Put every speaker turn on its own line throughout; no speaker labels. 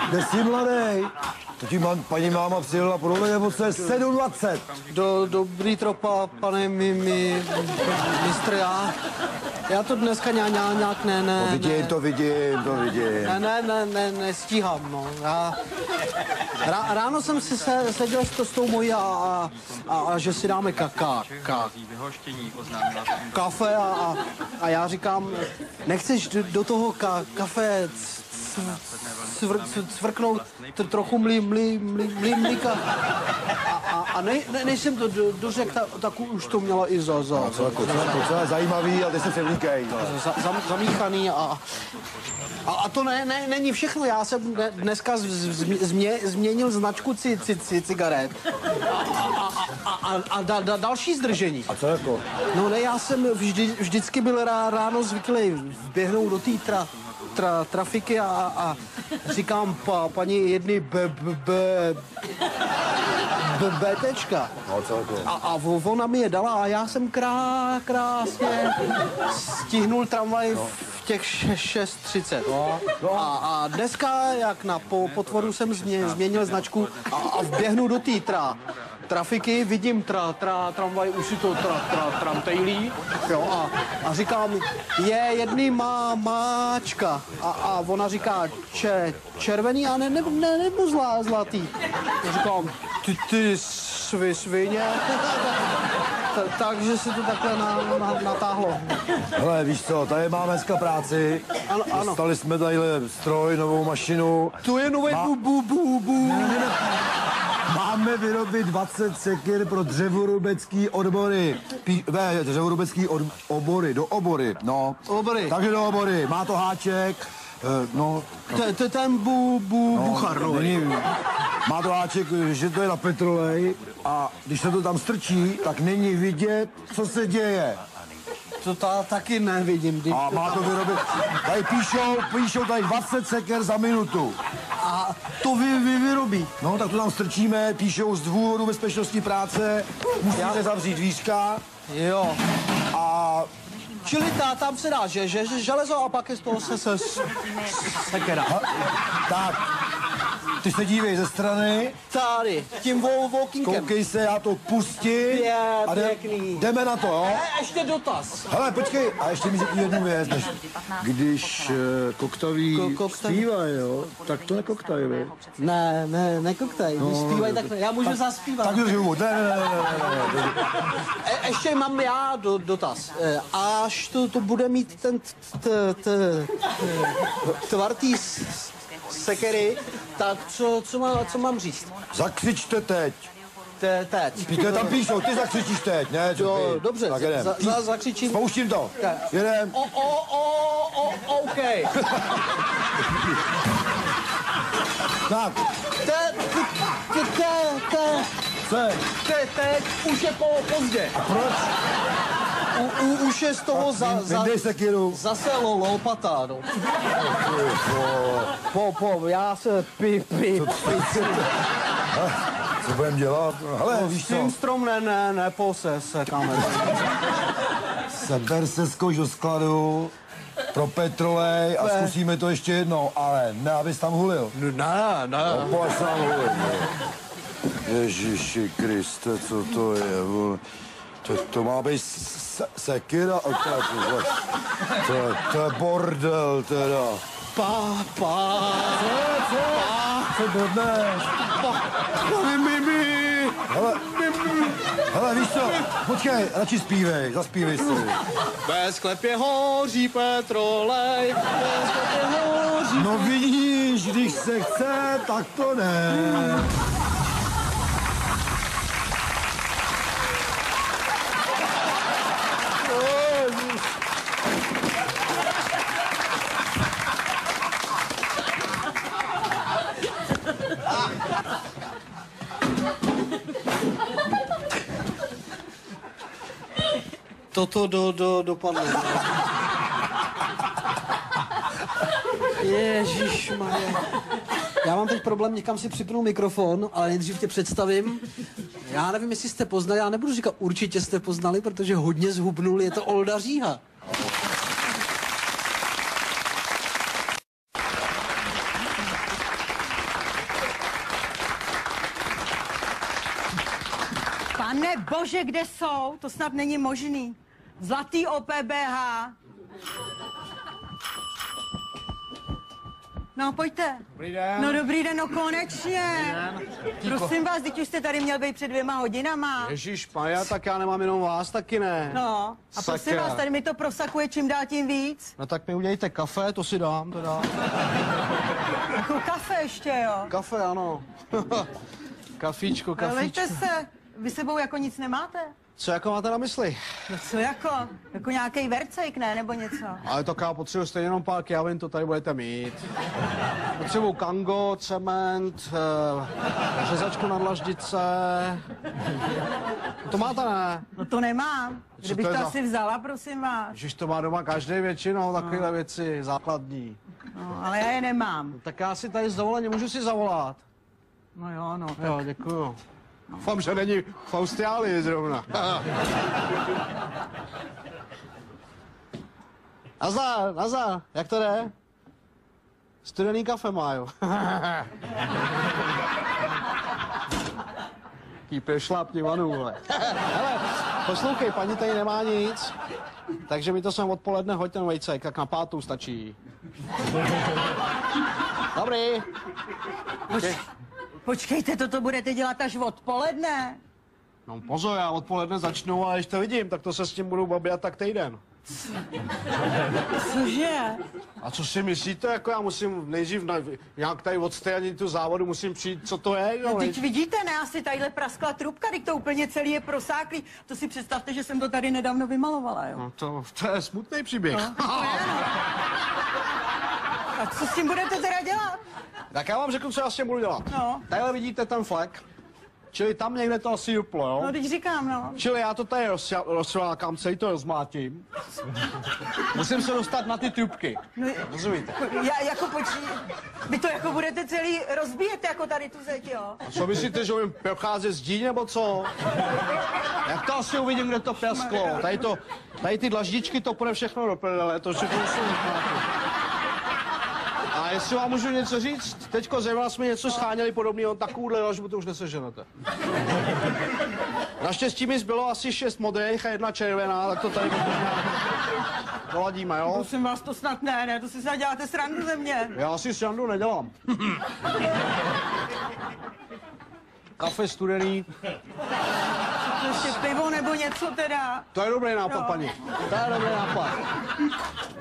Kde jsi mladej? To ti paní máma přijela podle mě nebo se 7:20.
Dobrý tropa, pane mistr, já to dneska nějak ne.
To vidím.
Nestíhám, no. Ráno jsem si seděl s tou mojí a že si dáme kafe a já říkám, nechceš do toho kafe cvrknout trochu mlíka. A než jsem to dořekl, tak už to měla i za.
To je zajímavý, ale ty se převlíkej.
Zamíchaný a to není všechno. Já jsem dneska změnil značku cigaret. A další zdržení.
A co jako?
No ne, já jsem vždycky byl ráno zvyklý vběhnout do té trafiky a říkám paní jedny BTčka.
No, co jako?
A ona mi je dala a já jsem krásně stihnul tramvaj v těch 6:30. A dneska, jak na potvoru jsem změnil značku a vběhnu do té trafiky, vidím tramvaj, už si to tramtejlí, jo, a říkám, je jedný máčka, a ona říká, červený, a nebo zlatý. A říkám, ty svině. Takže se to takhle natáhlo.
Hele, víš co, tady máme dneska práci.
Ano.
Dostali jsme tady stroj, novou mašinu.
To je nové
Ne. Máme vyrobit 20 sekir pro dřevorubecký odbory. Dřevorubecký obory, do obory, no.
Obory.
Takže do obory. Má to háček, no.
To je ten buchar, no.
Má to háček, že to je na petrolej a když se to tam strčí, tak není vidět, co se děje.
To taky nevidím.
A má to vyrobit. Tady píšou tady 20 seker za minutu.
A to vyrobí.
No, tak to tam strčíme, píšou z důvodu bezpečnosti práce, musíte zavřít dvířka.
Jo.
A
čili tam se dá, že železo a pak je z toho sekera.
Tak, ty se dívej ze strany.
Tady, tím walkingem.
Koukej se, já to pustím. A jdeme na to, jo?
Ještě dotaz.
Hele, počkej, a ještě mi řekni jednu věc, než když koktaví zpívají, jo, tak to nekoktají, vy?
Ne, koktají, když zpívají, tak já můžu zaspívat.
Tak už ne.
Ještě mám já dotaz. Až to bude mít ten tvartý sekery, tak co mám říct?
Zakřičte teď.
Teď.
Ty tam píšou, ty zakřičíš teď, ne?
Jo, dobře,
tak jedem.
zakřičím.
Spouštím to. Jedem.
OK.
Tak.
Teď už je pozdě.
A proč?
Už je z toho zase lopata, no. Já se
Co budeme dělat? Hele, víš co?
S tím strom neposekáme.
Seber se zkouš do skladu pro petrolej a zkusíme to ještě jednou, ale ne, abys tam hulil.
Ne.
No, pojď tam hulit. Ježiši Kriste, co to je? To má být sekira? To je bordel teda. Co dodneš? Hele, víš co? Počkej, radši zaspívej si.
Ve sklepě hoří petrolej, ve sklepě hoří...
No vidíš, když se chce, tak to ne.
Toto dopadne. Ježišmarja. Já mám teď problém, někam si připnu mikrofon, ale nejdřív tě představím. Já nevím, jestli jste poznali, já nebudu říkat, určitě jste poznali, protože hodně zhubnul, je to Olda Říha.
Bože, kde jsou? To snad není možný. Zlatý OPBH. No, pojďte.
Dobrý den.
No, dobrý den, no konečně. Prosím vás, teď už jste tady měl být před 2 hodinama.
Ježišmarja, tak já nemám jenom vás, taky ne.
No, a prosím
Sakra.
vás, tady mi to prosakuje čím dál tím víc.
No tak mi udělejte kafe, to si dám teda.
Jako kafe ještě, jo.
Kafe, ano. Kafíčko,
Ale lejte
kafíčko.
se, vy sebou jako nic nemáte?
Co jako máte na mysli?
No co jako? Jako nějaký vercejk, ne? Nebo něco?
Ale tak já potřebuji stejně jenom pár kávin, to tady budete mít. Potřebuji kango, cement, řezačku na dlaždice. To máte, ne?
No to nemám. Kdybych
to je
to
za-
asi vzala, prosím vás.
Ježiš, to má doma každý většinou, takovéhle věci, základní.
No, ale já je nemám.
Tak já si tady z dovoleně můžu si zavolat.
No jo, no.
Jo, děkuju. Doufám, že není v Austrálii zrovna. Nazdar, jak to jde? Studený kafe má, jo. Kýpe šlápni vanu, vole. Hele, poslouchej, paní tady nemá nic, takže mi to sem odpoledne hoď ten vejcek, tak na 5. stačí. Dobrý.
Počkejte, toto budete dělat až odpoledne.
No pozor, já odpoledne začnu a když to vidím, tak to se s tím budu babět tak týden.
Cože?
A co si myslíte, jako já musím nejdřív nějak tady odstranit tu závodu, musím přijít, co to je?
No teď vidíte, ne, asi tadyhle praskla trubka, teď to úplně celý je prosáklý. To si představte, že jsem to tady nedávno vymalovala, jo.
No to je smutný příběh.
A co s tím budete teda dělat?
Tak já vám řeknu, co já s tím budu dělat.
No.
Tadyhle vidíte ten flek, čili tam někde to asi juplo, jo?
No, teď říkám, no.
Čili já to tady rozsvákám, celý to rozmátím. Musím se dostat na ty trubky.
No,
Rozumíte?
já jako vy to jako budete celý rozbíjet, jako tady tu zeď, jo?
A co myslíte, že umím procházet zdí, nebo co? Jak to asi uvidím, kde to prasklo? Tady ty dlaždičky, to půjde všechno do prdele, to všechno musím vypátit. A jestli vám můžu něco říct, teďko zrovna jsme něco scháněli podobného, takovouhle dlažbu to už neseženete. Naštěstí mi zbylo asi 6 modrých a 1 červená, tak to tady doladíme, jo?
Prosím vás, to snad ne, to si snad děláte srandu ze mě.
Já si srandu nedělám. Kafe studený.
Ještě pivo nebo něco teda.
To je dobrý nápad,
Jo.
paní. To je dobrý nápad.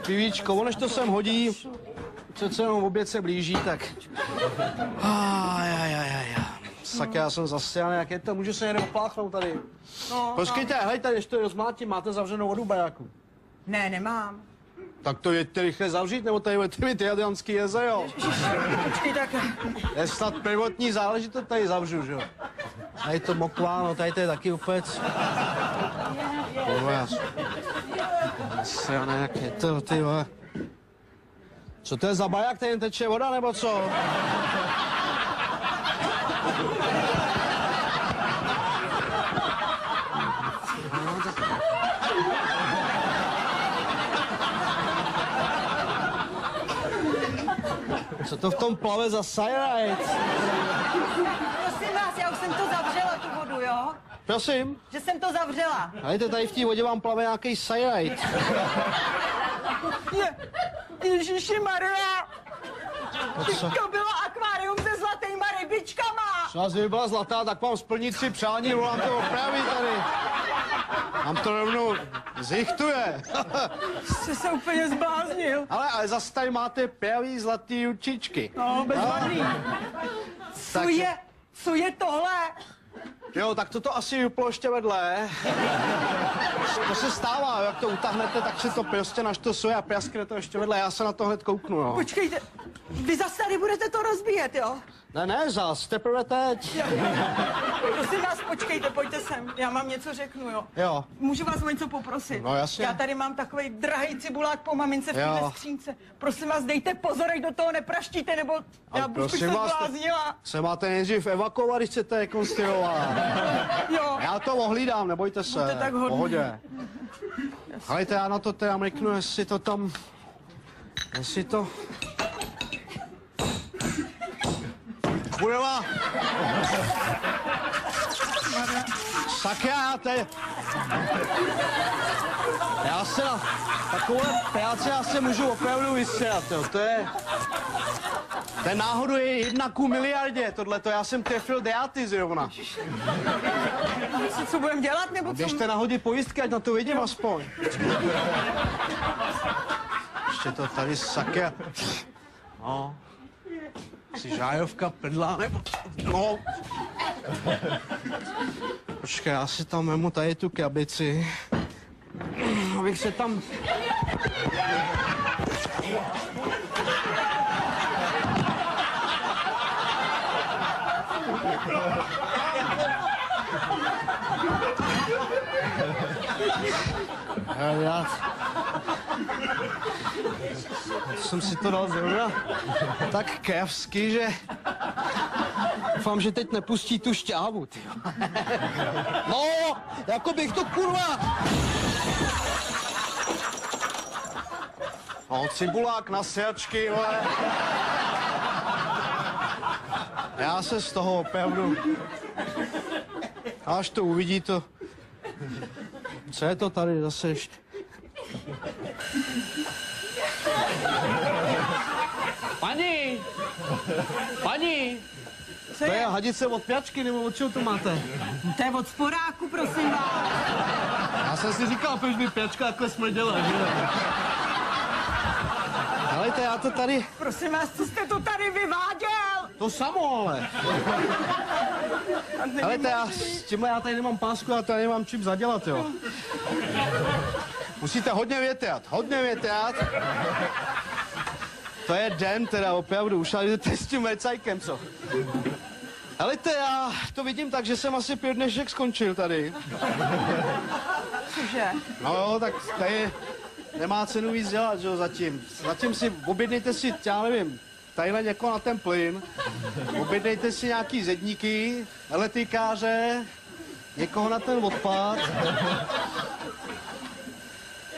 Pivíčko, ono, než to sem hodí, přece jenom oběd se blíží, tak... Tak já jsem zastěhaný, jak je to, můžu se někde opláchnout tady.
No,
Počkejte, hejte, než to rozmátím, máte zavřenou vodu, bajáku.
Ne, nemám.
Tak to jeďte rychle zavřít, nebo tady budete mít Jadranský jezero.
Počkej, tak...
Je snad prvotní záležitost, tady zavřu, že jo. Tady to mokvá, no tady to je taky upec. Já ne, jak je to, ty vole. Co to je za baják, tady jen teče voda, nebo co? Co to v tom plave za sajrajt?
Prosím vás, já už jsem to zavřela, tu vodu, jo?
Prosím,
Že jsem to zavřela.
hejte, tady v té vodě vám plave nějaký sajrajt.
Ježišimarja!
Co?
To bylo akvárium se zlatýma rybičkama!
Vás kdyby byla zlatá, tak mám splnit si přání, volám to opraví tady. Mám to rovnou zjichtuje.
Jste se úplně zbláznil.
Ale zase tady máte pravý zlatý ručičky.
No, bezvadný. Co je tohle?
Jo, tak toto asi juplo ještě vedle. To se stává, jak to utáhnete, tak se to prostě naštosuje a praskne to ještě vedle. Já se na to hned kouknu, jo.
Počkejte, vy zase tady budete to rozbíjet, jo?
Ne, zas, teprve teď.
Prosím vás, počkejte, pojďte sem. Já vám něco řeknu, jo?
Jo.
Můžu vás o něco poprosit?
No, jasně.
Já tady mám takovej drahý cibulák po mamince v
Jo.
téhle skřínce. Prosím vás, dejte pozor, ať do toho nepraštíte, nebo já bych se zbláznila.
se máte nejdřív evakuovat, když chcete rekonstruovat.
Jo.
Já to ohlídám, nebojte se.
Buďte tak hodný.
Pohodě. Hejte, já na to teda mrknu, jestli to tam... Budeva! sakra, to je... Já se na takové práce já se můžu opravdu vysrat, jo. To je náhodou je 1:1 miliardě, tohleto, já jsem trefil deáty zrovna.
Co budeme dělat, nebo co?
Běžte nahodit pojistky, ať na to vidím aspoň. Ještě to tady sakra. No. Jsi žájovka, prdla, nebo... No. Počkej, já si tam vemu tady tu krabici. Abych se tam... Já jsem si to dal zrovna tak kravsky, že doufám, že teď nepustí tu šťávu, tyjo. No, jako bych to kurva... No, cibulák na sejačky, ale... Já se z toho opravdu... Až to uvidí, to... Co je to tady zase ještě? Paní! Paní!
Co
To je hadice od pěčky, nebo od čeho to máte?
To je od sporáku, prosím vás.
Já jsem si říkal, proč by pěčka takhle smrděla, že ne? Helejte, já to tady...
Prosím vás, co jste to tady vyváděl?
To samo, ale. Helejte, já s tímhle já tady nemám pásku, já tady nemám čím zadělat, jo. Musíte hodně větrat, hodně větrat. To je den teda opravdu, už ale jdete s tím mercajkem, co? Helejte, já to vidím tak, že jsem asi 5 dnešek skončil tady.
Cože?
No jo, tak tady nemá cenu víc dělat, že jo, zatím. Zatím si objednejte si, já nevím, tadyhle někoho na ten plyn, objednejte si nějaký zedníky, elektrikáře, někoho na ten odpad.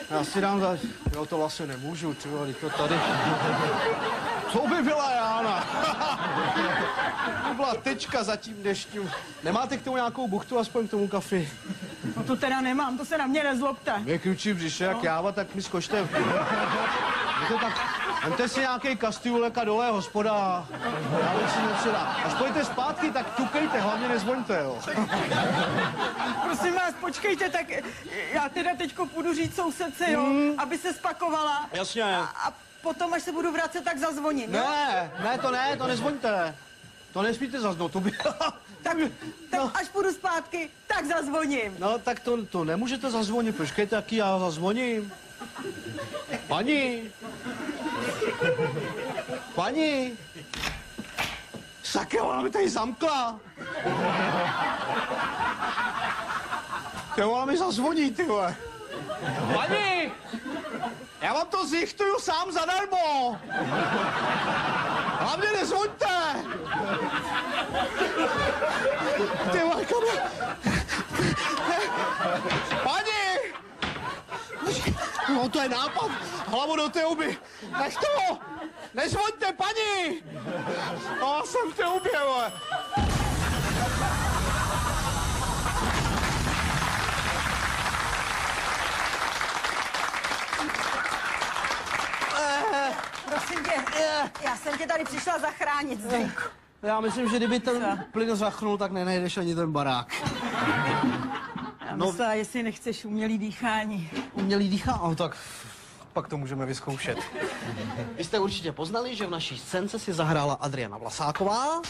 Já si dám za... Jo, to vlastně nemůžu, ty vole, to tady... Co by byla Jána? To byla tečka za tím dešťem. Nemáte k tomu nějakou buchtu, aspoň k tomu kafi?
No to teda nemám, to se na mě nezlobte.
Vy kručí břiše jak jáva, tak mi zkočte. Je to tak... Vemte si nějaký kastiulek a dole hospoda. Já bych si nepřidá. Až pojďte zpátky, tak tukejte, hlavně nezvoňte, jo.
Prosím vás, počkejte, tak já teda teďko půjdu říct sousedce, jo, aby se spakovala.
Jasně.
A potom, až se budu vracet, tak zazvoním, jo?
Ne, to nezvoňte. To nesmíte zaznout, to by...
Tak až půjdu zpátky, tak zazvoním.
No, tak to nemůžete zazvonit, počkejte, jaký já zazvoním. Paní! Paní! Sakra, ona mi tady zamkla. Ona mi zazvoní, ty vole. Paní! Já vám to zjišťuju sám zadarmo. Hlavně nezvoňte. Ty vole, kam je? Paní! No, to je nápad. Hlavu do té huby. Nech to! Nezvoňte, paní! No, jsem v té hubě, vole.
Prosím tě, já jsem tě tady přišla zachránit, Zdenku.
Já myslím, že kdyby ten plyn zachnul, tak nenajdeš ani ten barák.
Já myslela, jestli nechceš umělý dýchání.
Umělý dýchá? No, tak pak to můžeme vyzkoušet. Vy jste určitě poznali, že v naší scénce si zahrála Adriana Vlasáková.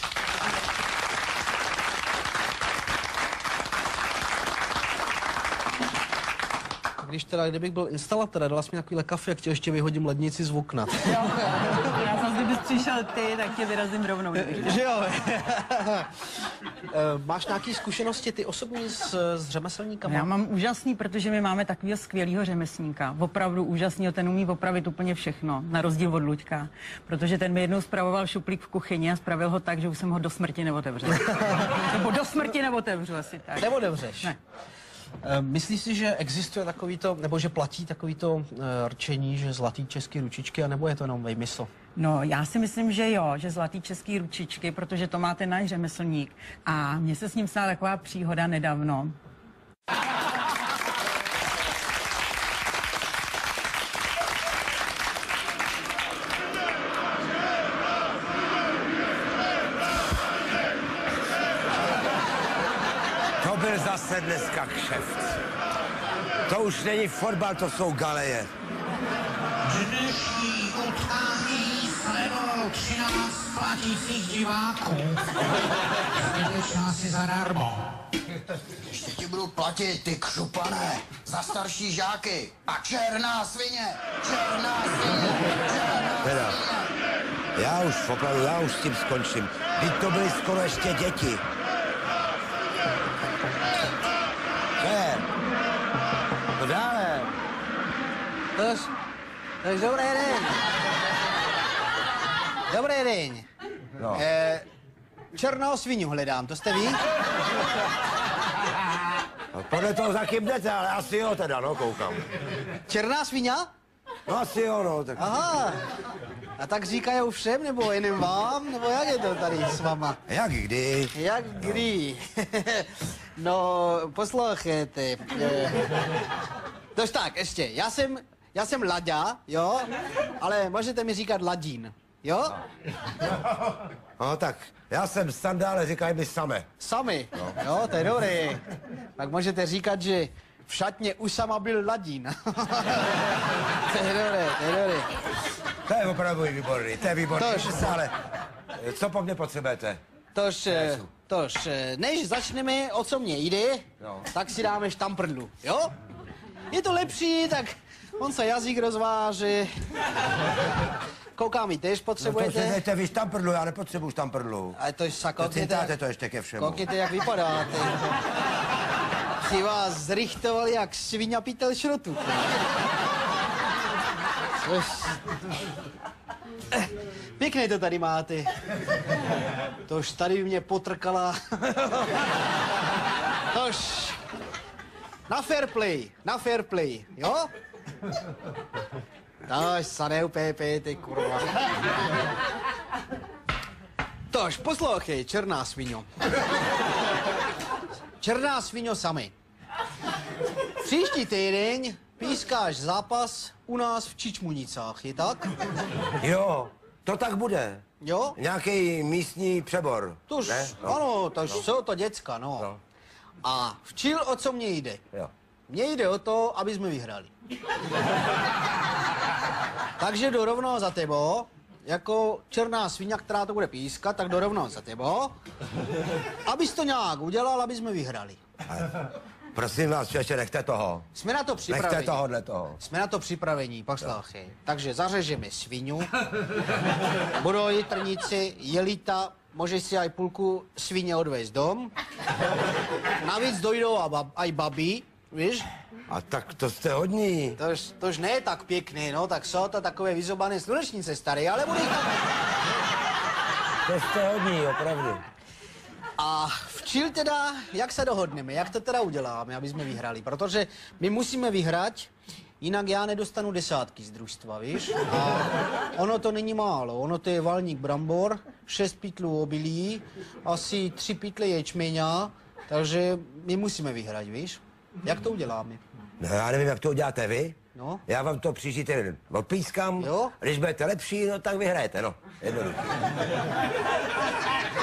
Když teda, kdybych byl instalatér, dala jsi mi takovýhle kafe, jak ti ještě vyhodím lednici z okna.
Jo, já zase, kdybys přišel ty, tak tě vyrazím rovnou.
Že jo? Máš nějaké zkušenosti ty osobní s řemeslníkama?
Já mám úžasný, protože my máme takového skvělého řemeslníka. Opravdu úžasného, ten umí opravit úplně všechno, na rozdíl od Luďka. Protože ten mi jednou spravoval šuplík v kuchyni a spravil ho tak, že už jsem ho do smrti neotevřel. Nebo do smrti neotevřu asi tak.
Neotevřeš?
Ne.
Myslíš si, že existuje takovýto, nebo že platí takovýto rčení, že zlatý český ručičky, anebo je to jenom výmysl?
No, já si myslím, že jo, že zlatý český ručičky, protože to má ten náš řemeslník. A mně se s ním stala taková příhoda nedávno.
To byl zase dneska kšeft. To už není fotbal, to jsou galeje.
Dnešní utkání sledovalo 13 platících diváků. Sleduješ nás si zadarmo.
Ještě ti budu platit, ty křupané, za starší žáky. A černá svině, černá svině, černá
Teda,
svině.
já už s tím skončím. Vždyť to byly skoro ještě děti. Co je? No dále.
Tož dobrý den. Dobrý den.
No.
Černou svinu hledám, to jste vy?
No, podle toho za kým jdete, ale asi jo teda, no, koukám.
Černá svině?
No asi jo, no, tak...
Aha. A tak říkají všem, nebo jenom vám, nebo jak je to tady s váma?
Jak kdy?
Jak kdy? No, poslouchejte. Tož tak, ještě, já jsem Laďa, jo? Ale můžete mi říkat Ladín, jo?
No tak, já jsem Sandále, říkají mi Same.
Sami, jo, to je dobré. Tak můžete říkat, že v šatně u sama byl Ladín. To je dobré, to je dobré.
To je opravdu výborný, to je výborný.
Tož.
Ale co po mně potřebujete?
Tož, než začneme, o co mě jde,
No.
tak si dáme štamprlu, jo? Je to lepší, tak on se jazyk rozváže. Koukám, i tež
No to si
potřebujete.
dejte vy štamprlu, já nepotřebuji štamprlu.
Ale to sa
To
koukněte,
cintáte to ještě ke všemu.
koukněte, jak vypadáte. Si vás zrichtovali jak sviňa pytel šrotu. Pěkné to tady máte. Tož tady mě potrkala. Tož na fair play, jo? Tož sa neupépejte, kurva. Tož, poslouchej, černá sviňo. Černá sviňo sami. Příští týden pískáš zápas u nás v Čičmunicách, je tak?
Jo, to tak bude.
Jo?
Nějaký místní přebor.
Tož,
ne?
ano, tož jsou to děcka, no.
No.
A včil, o co mně jde?
Jo.
Mně jde o to, aby jsme vyhrali. Takže jdu rovnou za tebou, jako černá svině, která to bude pískat, tak jdu rovnou za tebou, abys to nějak udělal, aby jsme vyhrali.
Prosím vás, ještě nechte toho.
Jsme na to
Nechte
připraveni.
tohohle toho.
Jsme na to připravení, poslouchej. Takže zařežeme svinu, budou jitrnici, jelita, můžeš si aj půlku svině odvést dom. Navíc dojdou aj babi, víš?
A tak to jste hodní.
Tož ne tak pěkný, no, tak jsou to takové vyzobané slunečnice staré, ale bude tam.
To jste hodní, opravdu.
A včil teda, jak se dohodneme, jak to teda uděláme, aby jsme vyhrali, protože my musíme vyhrát, jinak já nedostanu desátky z družstva, víš? A ono to není málo, ono to je valník brambor, 6 pytlů obilí, asi 3 pytle ječmeňa, takže my musíme vyhrát, víš? Jak to uděláme?
No, já nevím, jak to uděláte vy.
No.
Já vám to příští týden odpískám.
Jo.
Když budete lepší, no tak vyhrajete, no. Jednoduché.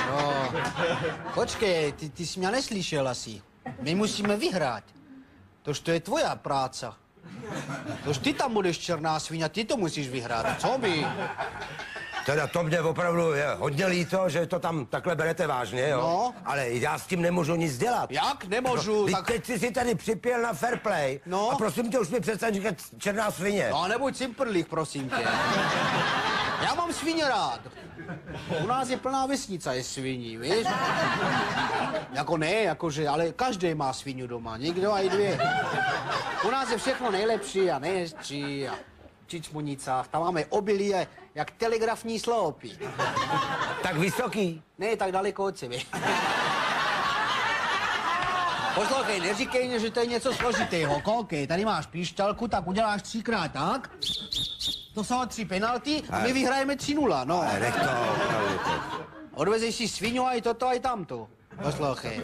No, počkej, ty jsi mě neslyšel asi. My musíme vyhrát. Tož to je tvoja práce. Tož ty tam budeš černá svině, ty to musíš vyhrát, co my?
Teda to mě opravdu je hodně líto, že to tam takhle berete vážně, jo.
No.
Ale já s tím nemůžu nic dělat.
Jak nemůžu,
No,
tak...
teď jsi si tady připěl na fair play.
No.
A prosím tě, už mi přestaň říkat černá svině.
No, nebuď cimprlík, prosím tě. Já mám svině rád. U nás je plná vesnica je sviní, víš? Jako ne, jakože, ale každý má svinu doma, někdo aj 2. U nás je všechno nejlepší a nejhezčí a v Čičmunicách, tam máme obilí jak telegrafní sloupy.
Tak vysoký.
Ne, tak daleko od sebe. Poslouchej, neříkej mě, že to je něco složitého. Koukej, tady máš píšťalku, tak uděláš 3krát tak. To jsou 3 penalty a my vyhrajeme 3-0, no.
Ale nech to, opravdu to.
Odvezeš si svinu aj toto, aj tamto. Poslouchej.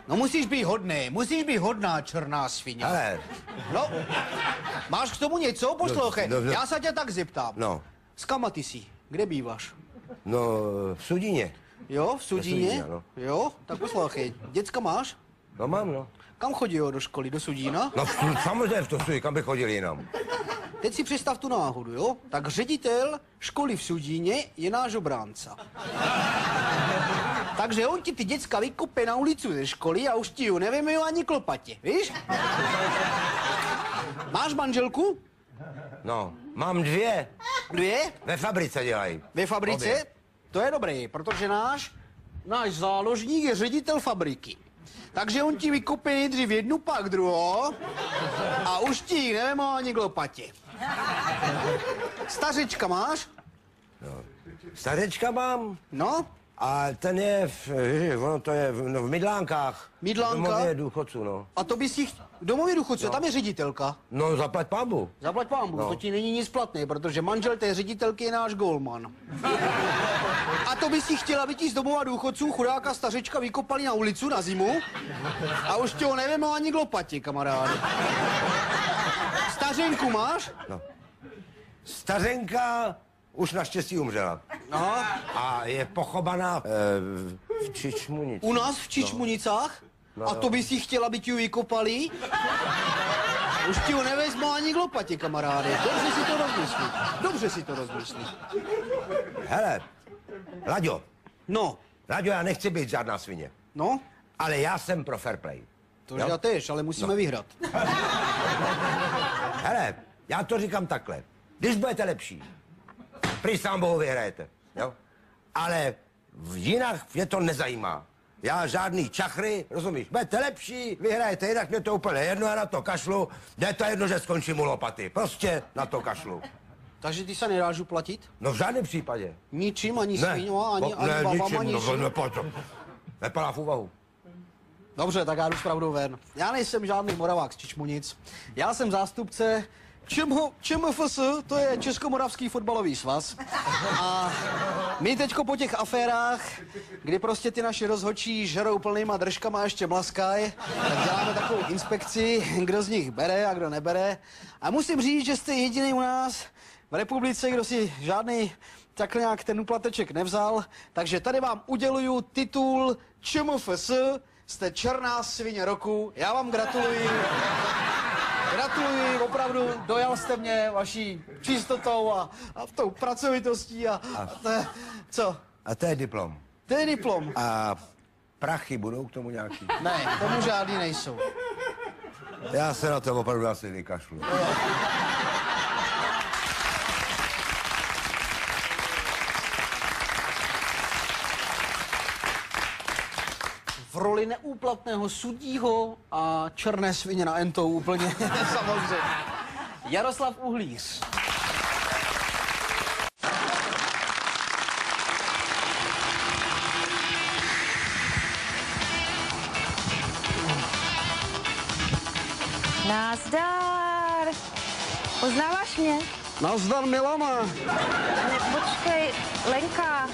No musíš být hodný, musíš být hodná černá svině.
Hele,
No, máš k tomu něco? Poslouchej,
no.
já se tě tak zeptám.
no,
S kama ty jsi? Kde býváš?
no, v Sudíně.
Jo, v Sudíně?
Sudíně, no.
Jo, tak poslouchej, děcka máš?
No mám, no.
Kam chodí do školy, do Sudína?
No samozřejmě v to Sudí, kam by chodil jinam.
Teď si představ tu náhodu, jo? Tak ředitel školy v Sudíně je náš obránca. Takže on ti ty děcka vykope na ulici ze školy a už ti ju nevymeju ani klopatě, víš? Máš manželku?
No, mám 2.
2?
Ve fabrice dělají.
Ve fabrice?
Obě.
To je dobré, protože náš záložník je ředitel fabriky. Takže on ti vykope nejdřív jednu, pak druhou a už ti ji nevím ani k lopatě. Stařečka máš?
Starečka mám
No?
a ten je ono to je v Mydlánkách.
Mydlánka?
V domově důchodců, no.
A to bys jich domově důchodce, tam je ředitelka.
No, zaplať pambu.
Zaplať pánbu,
No.
to ti není nic platné, protože manžel té ředitelky je náš golman. A to by si chtěla, aby ti z domova důchodců chudáka stařečka vykopali na ulicu na zimu a už tě ho nevím ani k lopatě, kamaráde. Stařenku máš?
Stařenka už naštěstí umřela.
Aha.
A je pochobaná v Čičmunici.
U nás v Čičmunicách? A to by si chtěla, aby ti ji vykopali? Už ti ho nevezmu ani k lopatě, kamaráde. Dobře si to rozmyslí. Dobře si to rozmyslí.
Hele, Laďo,
No,
já nechci být žádná svině,
no,
ale já jsem pro fair play.
to
Jo?
já tež, ale musíme vyhrát.
Hele, já to říkám takhle. Když budete lepší, prý sám Bohu vyhrajete, jo? Ale jinak mě to nezajímá. Já žádný čachry, rozumíš? Budete lepší, vyhrajete, jinak mě to úplně jedno, já na to kašlu. Je to jedno, že skončím u lopaty. Prostě na to kašlu.
Takže ty se nedáš uplatit?
No v žádném případě.
Ničím, ani sviňova, ani
ne,
babama,
ničím,
ničím.
nepadá v úvahu.
Dobře, tak já jdu s pravdou ven. Já nejsem žádný Moravák z Čičmunic. Já jsem zástupce ČMFS, to je Českomoravský fotbalový svaz. A my teďko po těch aférách, kdy prostě ty naši rozhodčí žerou plnýma držkama a ještě mlaskaj, tak děláme takovou inspekci, kdo z nich bere a kdo nebere. A musím říct, že jste jediný u nás v republice, kdo si žádný takhle nějak ten uplateček nevzal. Takže tady vám uděluju titul ČMFS, jste černá svině roku. Já vám gratuluji. Gratuluji, opravdu dojal jste mě vaší čistotou a tou pracovitostí a to je, co?
A to je diplom.
To je diplom.
A prachy budou k tomu nějaký?
Ne, tomu žádný nejsou.
Já se na to opravdu asi vykašlu.
V roli neúplatného sudího a černé svině na entou úplně samozřejmě. Jaroslav Uhlíř.
Nazdar. Poznáváš mě?
Nazdar, Milana.
Ne, počkej, Lenka.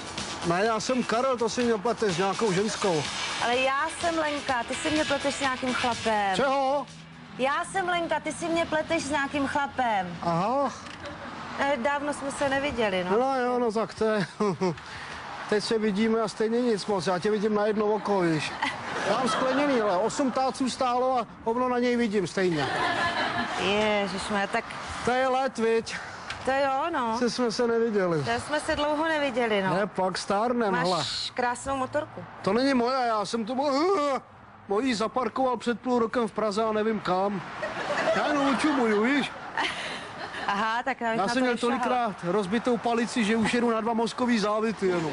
Ne, já jsem Karel, to si mě plete s nějakou ženskou.
Ale já jsem Lenka, ty si mě pleteš s nějakým chlapem.
Čeho?
Já jsem Lenka, ty si mě pleteš s nějakým chlapem.
Aha.
Dávno jsme se neviděli, no.
No jo, no tak to je... Teď se vidíme a stejně nic moc, já tě vidím na jedno oko, víš. Mám skleněný, ale 8 táců stálo a hovno na něj vidím stejně.
Ježišme, tak
To je let, viď?
to jo, no.
Se jsme se neviděli.
To jsme se dlouho neviděli, no.
Ne, pak stárnem, hele.
Máš krásnou motorku.
To není moja, já jsem to mojí zaparkoval před půl rokem v Praze a nevím kam. Já jenom učumuju, víš?
Aha, tak já bych
Já
na
jsem
to
měl
nešahala.
tolikrát rozbitou palici, že už jedu na 2 mozkový závity jenom.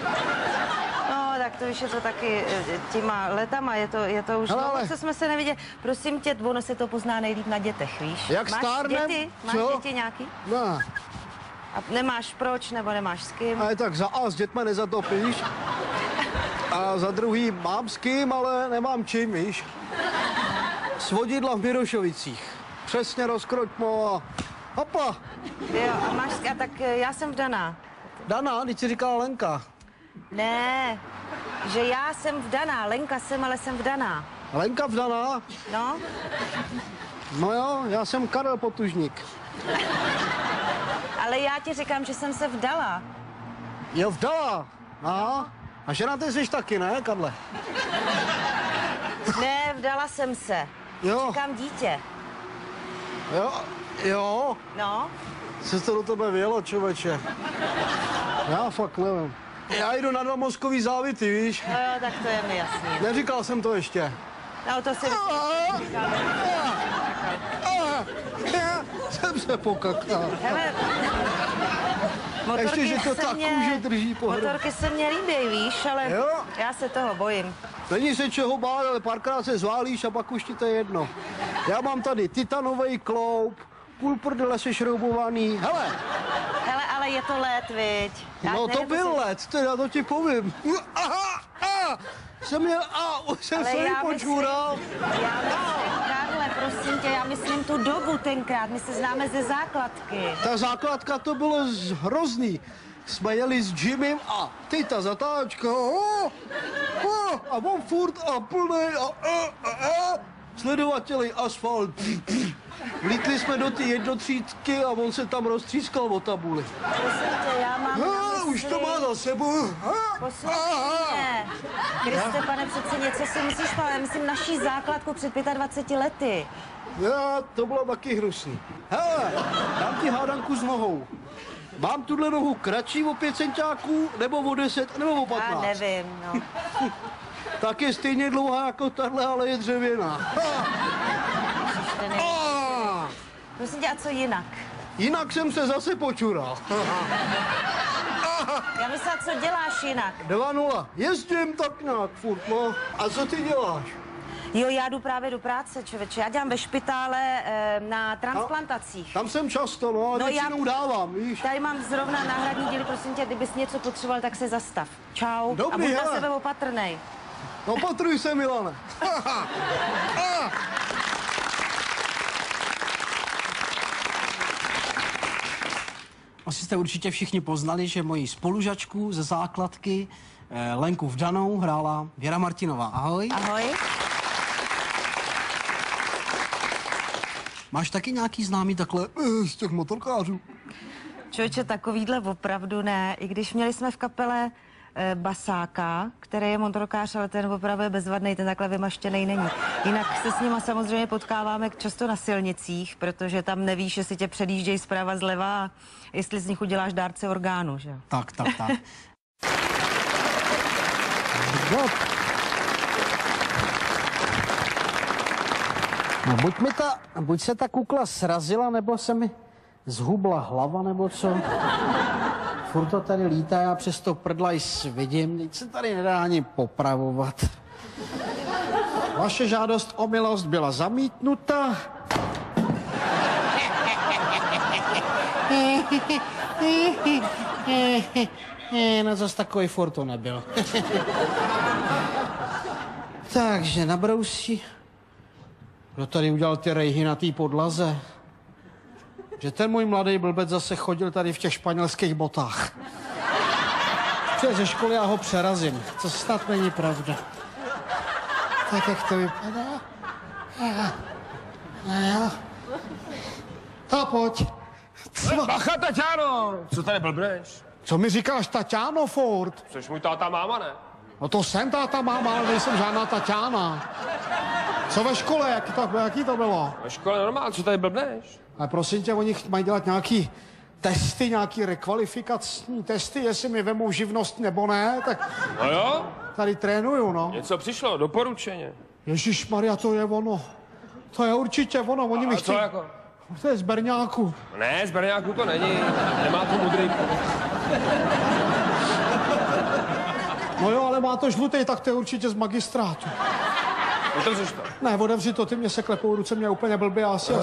No, tak to víš, je to taky těma letama, je to už
Hele,
dlouho,
ale-
co jsme se neviděli. Prosím tě, ono se to pozná nejlíp na dětech, víš?
Jak
Máš
stárnem?
děti? Máš
Co?
děti nějaký?
Ne,
A nemáš proč, nebo nemáš s kým?
ale tak za A s dětma nezatopíš. A za druhý mám s kým, ale nemám čím, víš? Svodidla v Mirošovicích. Přesně rozkroťmo a hopa.
Jo, a tak já jsem vdaná.
Dana, teď si říkala Lenka.
Ne, že já jsem vdaná, Lenka jsem, ale jsem vdaná.
Lenka vdaná?
No,
No jo, já jsem Karel Potužník.
ale já ti říkám, že jsem se vdala.
Jo, vdala. Aha. A žena ty jsi taky, ne, Karle?
Ne, vdala jsem se.
Jo,
Čekám dítě.
jo.
No,
Co to do tebe vělo, člověče? Já fakt nevím. Já jdu na 2 mozkový závity, víš?
no jo, tak to je mi jasný.
Neříkal jsem to ještě.
No, to si
Já jsem se pokakal.
Hele,
Ještě, že to
se
tak kůže drží pohromadě.
motorky se mně líbí, víš, ale
Jo.
já se toho bojím.
Není se čeho bát, ale párkrát se zválíš a pak už ti to je jedno. Já mám tady titanový kloup, půl prdele sešroubovaný. Hele,
Ale je to let, viď?
no to byl let, teda to ti povím. Aha, jsem měl, už jsem
Ale
se jí
já
počůral.
Karle, prosím tě, já myslím tu dobu tenkrát, my se známe ze základky.
Ta základka to bylo hrozný. Jsme jeli s Jimem a ty ta zatáčka, a on furt a plnej a sledovateli asfalt. Vlítli jsme do ty jednotřídky a on se tam roztřískal o tabuli.
Prosím tě, já mám na mysli...
Už to má za sebou.
Poslouchej mě. Kriste, pane přece, něco si musíš stát. Já myslím naší základku před 25 lety.
Já, to bylo taky hnusný. Hele, dám ti hádanku s nohou. Mám tuhle nohu kratší o 5 centiáků, nebo o 10, nebo o 15?
Já nevím, no.
Tak je stejně dlouhá jako tahle, ale je dřevěná.
Prosím tě, a co jinak?
Jinak jsem se zase počural.
Já myslím, co děláš jinak?
2-0. Jezdím tak nějak furt, no. A co ty děláš?
Jo, já jdu právě do práce, člověče. Já dělám ve špitále na transplantacích.
Tam jsem často, no,
No,
většinou dávám, víš.
Tady mám zrovna náhradní díly, prosím tě, kdybys něco potřeboval, tak se zastav. Čau.
Dobrý,
a buď na
hele.
sebe opatrnej.
Opatruj se, Milane. Asi jste určitě všichni poznali, že moji spolužačku ze základky Lenku Vdanou hrála Věra Martinová. Ahoj.
Ahoj.
Máš taky nějaký známý takhle z těch motorkářů?
Člověče, takovýhle opravdu ne. I když měli jsme v kapele basáka, který je motorkář, ale ten opravdu je bezvadný, ten takhle vymaštěnej není. Jinak se s nima samozřejmě potkáváme často na silnicích, protože tam nevíš, jestli tě předjíždějí zprava zleva a jestli z nich uděláš dárce orgánu, že?
Tak. No, buď se ta kukla srazila, nebo se mi zhubla hlava, nebo co? Furt to tady lítá, já přes to prdlajs vidím, teď se tady nedá ani popravovat. Vaše žádost o milost byla zamítnuta. No zas takový furt to nebyl. Takže nabrousí. Kdo tady udělal ty rejhy na té podlaze? Že ten můj mladý blbec zase chodil tady v těch španělských botách. Přijde ze školy, já ho přerazím. To snad není pravda. Tak jak to vypadá? Jo. Ta pojď.
Bacha, Taťáno! Co tady blbneš?
Co mi říkáš, Taťáno furt?
Jsi můj táta máma, ne?
No to jsem táta máma, ale nejsem žádná Taťána. Co ve škole, jaký to bylo?
Ve škole normálně, co tady blbneš?
Ale prosím tě, oni mají dělat nějaký testy, nějaký rekvalifikační testy, jestli mi vemou živnost nebo ne, tak
No jo,
tady trénuju, no.
něco přišlo, doporučeně.
Ježišmarja, to je ono. To je určitě ono, oni mi
A co
chtějí...
jako?
To je z Berňáku.
Ne, z Berňáku to není, nemá to modrý.
No jo, ale má to žlutý, tak to je určitě z magistrátu.
Otevřeš to.
Ne, otevři to, ty mě se klepou ruce, mě úplně blbě, asi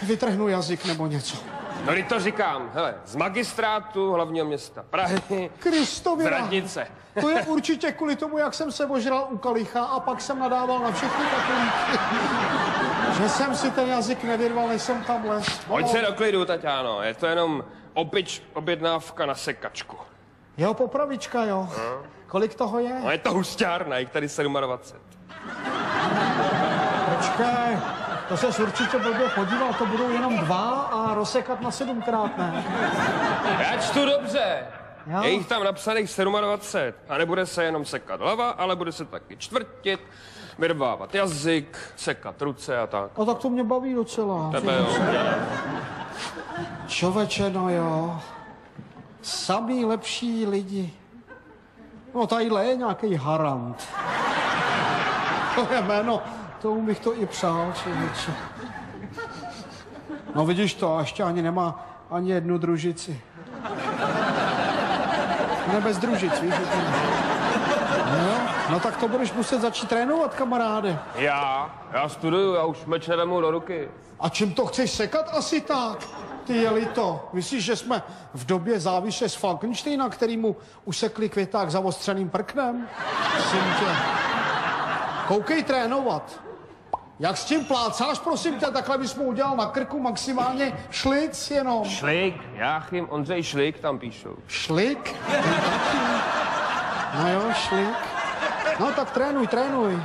vytrhnu jazyk nebo něco.
No, teď to říkám, hele, z magistrátu hlavního města Prahy,
Kristovi
z
rád.
radnice.
To je určitě kvůli tomu, jak jsem se ožral u kalicha a pak jsem nadával na všechny takový, že jsem si ten jazyk nevyrval, než jsem tam les.
Pojď se do klidu, Taťáno, je to jenom objednávka na sekačku.
Jo, popravička, jo. Kolik toho je?
No, je to husťárna, jich tady 27.
Počkej, to se určitě blbě podíval, to budou jenom 2 a rozsekat na 7krát, ne?
Já čtu dobře.
Jo.
Je jich tam napsaných 27. A nebude se jenom sekat hlava, ale bude se taky čtvrtit, vyrvávat jazyk, sekat ruce a tak.
No tak to mě baví docela.
Tebe jo.
Čověče, no jo. Samý lepší lidi. No tadyhle je nějaký Harant. To je jméno, tomu bych to i přál, člověče. No vidíš to, a ještě ani nemá ani jednu družici. Ne bez družic, víš? No tak to budeš muset začít trénovat, kamaráde.
Já studuju, já už meč nevemu do ruky.
A čím to chceš sekat asi tak? Ty jeli to. Myslíš, že jsme v době záviše z Falkensteina, který mu usekli květák zaostřeným prknem? Prosím tě. Koukej trénovat. Jak s tím plácáš, prosím tě, takhle bys mu udělal na krku maximálně šlic jenom.
Šlik, Jáchym, Ondřej Šlik tam píšou.
Šlik? No jo, šlik. No tak trénuj.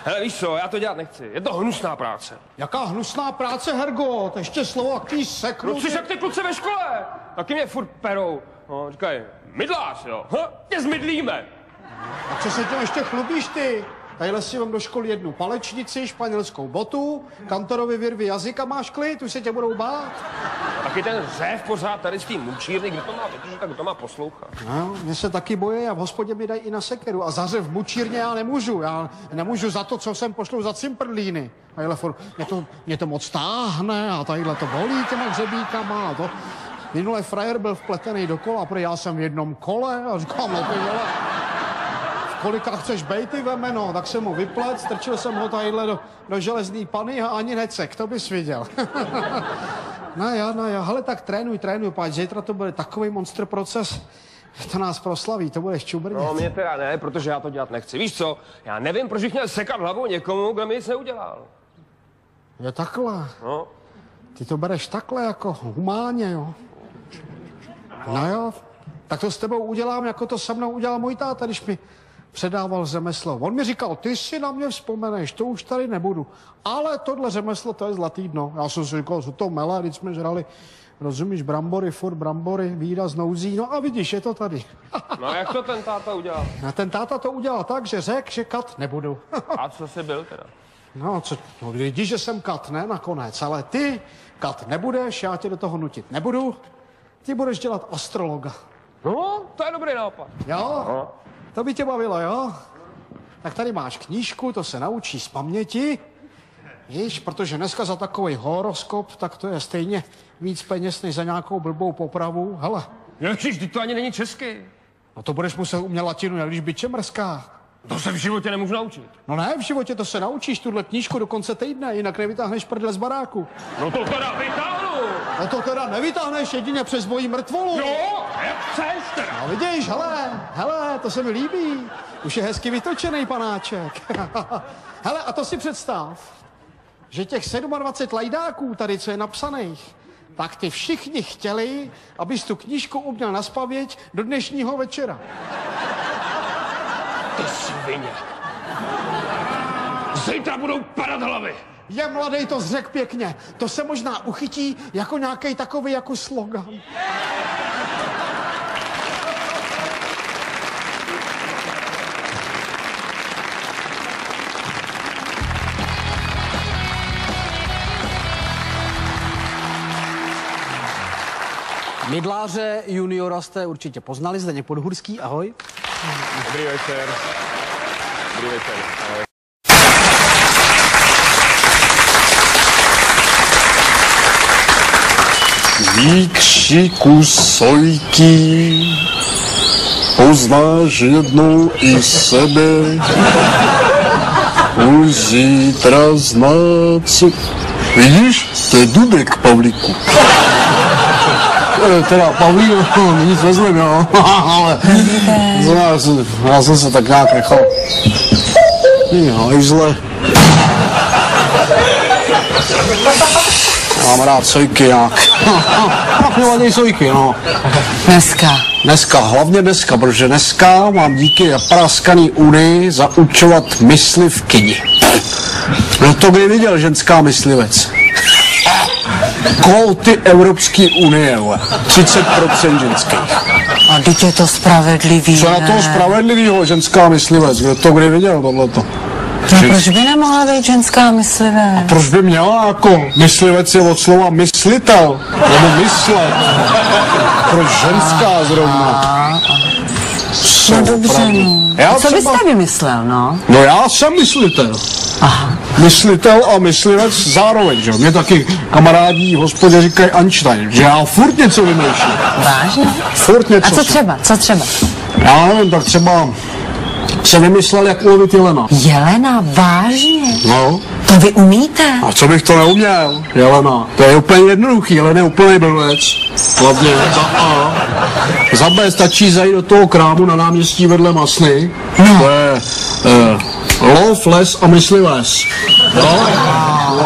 Hele, víš co, já to dělat nechci. Je to hnusná práce.
Jaká hnusná práce, Hergo? To ještě slovo, jaký seknu.
Kluci, jak ty kluci ve škole. Taky mě furt perou. No, říkají, mydláš, jo? Tě zmydlíme.
A co se tím ještě chlubíš ty? Tadyhle si vem do školy jednu palečnici, španělskou botu, kantorovi vyrvy jazyka, máš klid, už se tě budou bát.
A taky ten řev pořád tady z té mučírny, kdo to má vydržet, tak kdo to má poslouchat.
No, mě se taky boje a v hospodě mi dají i na sekeru. A za řev v mučírně já nemůžu za to, co sem pošlou za cimprlíny. Tadyhle mě to moc táhne a tadyhle to bolí těma hřebíkama a to. Minule frajer byl vpletený do kola, protože já jsem v jednom kole a říkám, no to dělá. Kolika chceš bejt, ty vemeno, tak jsem mu vyplet, strčil jsem ho tadyhle do železný pany a ani necek, to bys viděl. No jo, hele, tak trénuj, páč, zítra to bude takový monster proces, to nás proslaví, to budeš čubrnět.
No, mě teda ne, protože já to dělat nechci. Víš co, já nevím, proč bych měl sekat hlavou někomu, kdo mi nic neudělal.
Je takhle.
No.
Ty to bereš takhle, jako humánně, jo. No jo, tak to s tebou udělám, jako to se mnou udělal můj táta, když mi předával řemeslo. On mi říkal, ty si na mě vzpomeneš, to už tady nebudu. Ale tohle řemeslo, to je zlatý dno. Já jsem si říkal, co to mele, když jsme žrali, rozumíš, brambory, výraz nouzí, no a vidíš, je to tady.
No a jak to ten táta udělal?
A ten táta to udělal tak, že řekl, že kat nebudu.
A co jsi byl teda?
No, vidíš, že jsem kat, ne, nakonec, ale ty kat nebudeš, já tě do toho nutit nebudu, ty budeš dělat astrologa.
No, to je dobrý nápad.
Jo?
No.
To by tě bavilo, jo? Tak tady máš knížku, to se naučí z paměti. Víš, protože dneska za takový horoskop, tak to je stejně víc peněz, než za nějakou blbou popravu. Hele.
Ježiš, ty to ani není česky.
No to budeš muset umět latinu, jak když by čemrská.
To se v životě nemůžu naučit.
No ne, v životě to se naučíš, tuhle knížku do konce týdne, jinak nevytáhneš prdele z baráku.
No to teda vytáhnu.
No to teda nevytáhneš jedině přes moji mrtvolu.
Jo, jak chceš teda.
No vidíš, hele, to se mi líbí. Už je hezky vytočený panáček. Hele, a to si představ, že těch 27 lajdáků tady, co je napsaných, tak ty všichni chtěli, abys tu knížku uměl naspavěť do dnešního večera.
Ty svině. Zítra budou padat hlavy.
Je mladej, to zřek pěkně. To se možná uchytí jako nějaký takový jako slogan. Mydláře juniora jste určitě poznali, Zdeněk Podhůrský, ahoj.
Dobrý večer. Dobrý večer. Ahoj.
Výkřiku sojky, poznáš jednou i sebe, už zítra znát co... Vidíš, to je Dudek, Pavlíku. Teda Pavlík, nic vezlím, jo, ale já jsem se tak nějak nechal. Hajzle. Mám rád sojky nějak. Napěvaný sojky, no. Dneska, hlavně dneska, protože dneska mám díky praskaný unii zaučovat mysli v kyni. No to kdy viděl ženská myslivec? Kvóty Evropské unie, 30% ženských.
A teď je to spravedlivý,
Co na toho spravedlivýho, ženská myslivec? Kdo to kdy viděl, tohleto?
No proč by nemohla být ženská myslivec?
Proč by měla jako myslivec je od slova myslitel, nebo myslet? Proč ženská zrovna?
No dobře, no. Co byste vymyslel, no?
No já jsem myslitel.
Aha.
Myslitel a myslivec zároveň, že? Mě taky kamarádi v hospodě říkají Einstein, že já furt něco vymýšlím.
Vážně?
Furt něco.
A co třeba? Co třeba?
Já nevím, tak třeba jsem vymyslel, jak ulovit jelena.
Jelena, vážně?
No.
To vy umíte?
A co bych to neuměl, jelena? To je úplně jednoduchý, jelen je úplný blbec. Hlavně za A. Za B stačí zajít do toho krámu na náměstí vedle Masny.
No.
To je lov, les a myslivec. No,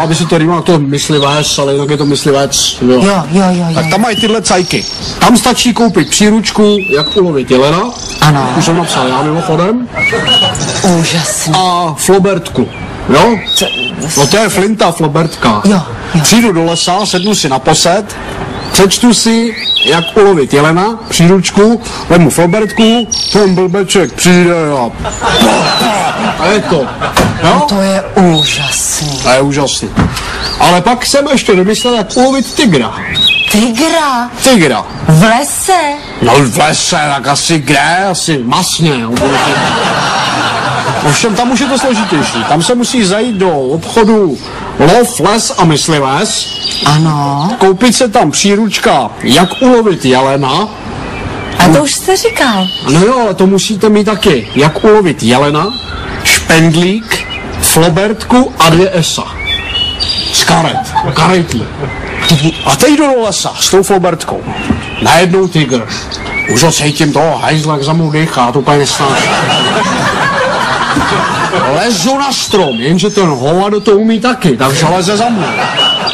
aby se to rýmalo to myslivec, ale jinak je to myslivec.
Jo.
Tak tam mají tyhle cajky. Tam stačí koupit příručku, jak ulovit jelena.
Ano.
Už jsem napsal já mimochodem.
Úžasný.
A flobertku. Jo? No to je flinta, flobertka.
Jo.
Přijdu do lesa, sednu si na posed, přečtu si, jak ulovit jelena, příručku, vemu flobertku, ten blbeček přijde a je to. Jo?
To je úžasný.
To je úžasný. Ale pak jsem ještě vymyslel, jak ulovit tygra.
Tygra?
Tygra.
V lese?
No v lese, tak asi kde? Asi masně. Jo? Ovšem tam už je to složitější. Tam se musí zajít do obchodu lov, les a myslivec.
Ano.
Koupit se tam příručka, jak ulovit jelena.
A to už jste říkal.
No jo, ale to musíte mít taky. Jak ulovit jelena, špendlík, flobertku a 2 esa. Z karetí. A teď jdu do lesa s tou flobertkou. Najednou tygr. Už ho cítím toho hajzla, jak za mnou dýchá, to úplně nesnáším. Lezu na strom, jenže ten hovado to umí taky, takže leze za mnou.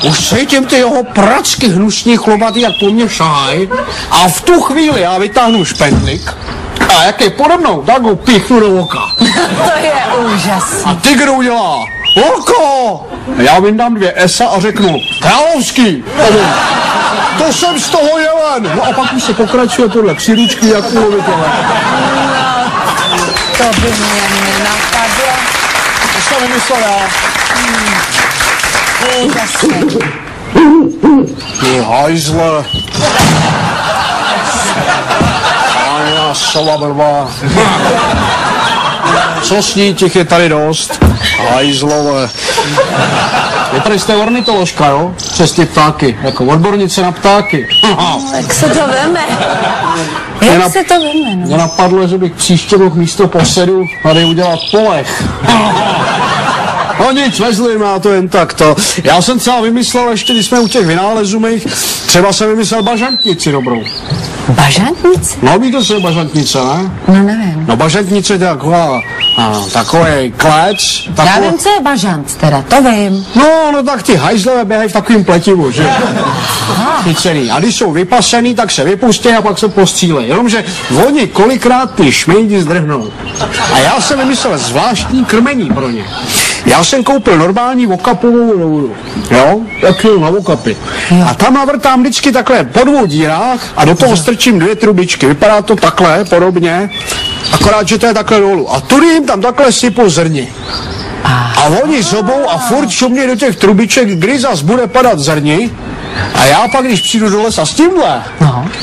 Už cítím ty jeho pracky hnusní chlobatý, jak po mně šahaj, a v tu chvíli já vytáhnu špendlík a jak je pode mnou, tak ho píchnu do oka.
To je úžasný.
A tygr udělá oko! Já vyndám 2 esa a řeknu královský! To jsem z toho jelen! No a pak už se pokračuje podle příručky, jak ulovit jelen.
To by mě nenapadlo.
To jsem vymyslel já.
Úžasný.
Ty hajzle. Páňa sova blbá. Co s ní, těch je tady dost. Hajzlové. Vy tady jste ornitoložka, jo? Přes ty ptáky, jako odbornice na ptáky.
Jak se to veme? Jak se to veme, no?
Mě napadlo, že bych příště mohl místo posedu tady udělat polech. No nic, vezli má to jen takto. Já jsem třeba vymyslel, ještě když jsme u těch vynálezů mých, třeba jsem vymyslel bažantnici dobrou.
Bažantnice?
No víte, co je bažantnice, ne?
No nevím.
No bažantnice je takový klec.
Já vím, co je bažant, teda, to vím.
No tak ty hajzlové běhají v takovým pletivu, že? Chycený. A když jsou vypasený, tak se vypustí a pak se postřílejí. Jenomže oni kolikrát ty šmejdi zdrhnou. A já jsem vymyslel zvláštní krmení pro ně. Já jsem koupil normální okapovou loudu, jo, tak na okapy. A tam navrtám vždycky takhle po 2 dírách a do toho strčím 2 trubičky. Vypadá to takhle podobně, akorát, že to je takhle dolů. A tudy jim tam takhle sypu zrni. A oni zobou a furt šumně do těch trubiček, kdy zas bude padat zrni. A já pak, když přijdu do lesa s tímhle,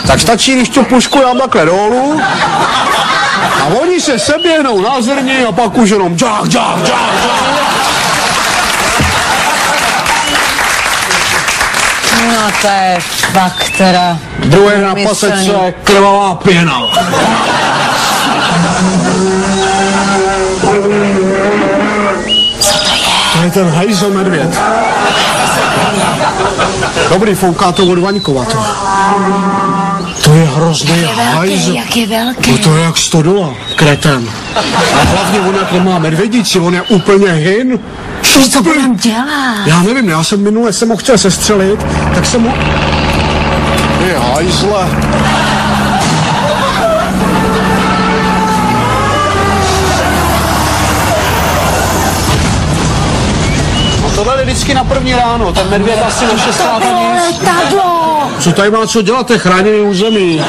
tak stačí, když tu pušku dám takhle dolů. A oni se seběhnou na zrni a pak už jenom džák.
No to je fakt teda...
Druhé na pasece krvavá pěna.
Co to je?
To je ten hajzl medvěd. Dobrý, fouká to od Vaňkova. To je hrozný hajzl.
Jak je velký?
No to je jak stodola, kreten. A hlavně on jak nemá medvědici, on je úplně hin.
Co by nám dělá?
Já nevím, já jsem minule ho chtěl sestřelit, tak jsem mu... Ty hajzle. tohle je vždycky na první ráno, ten medvěd asi na 6. nic. Co tady má co dělat, to je chráněný území.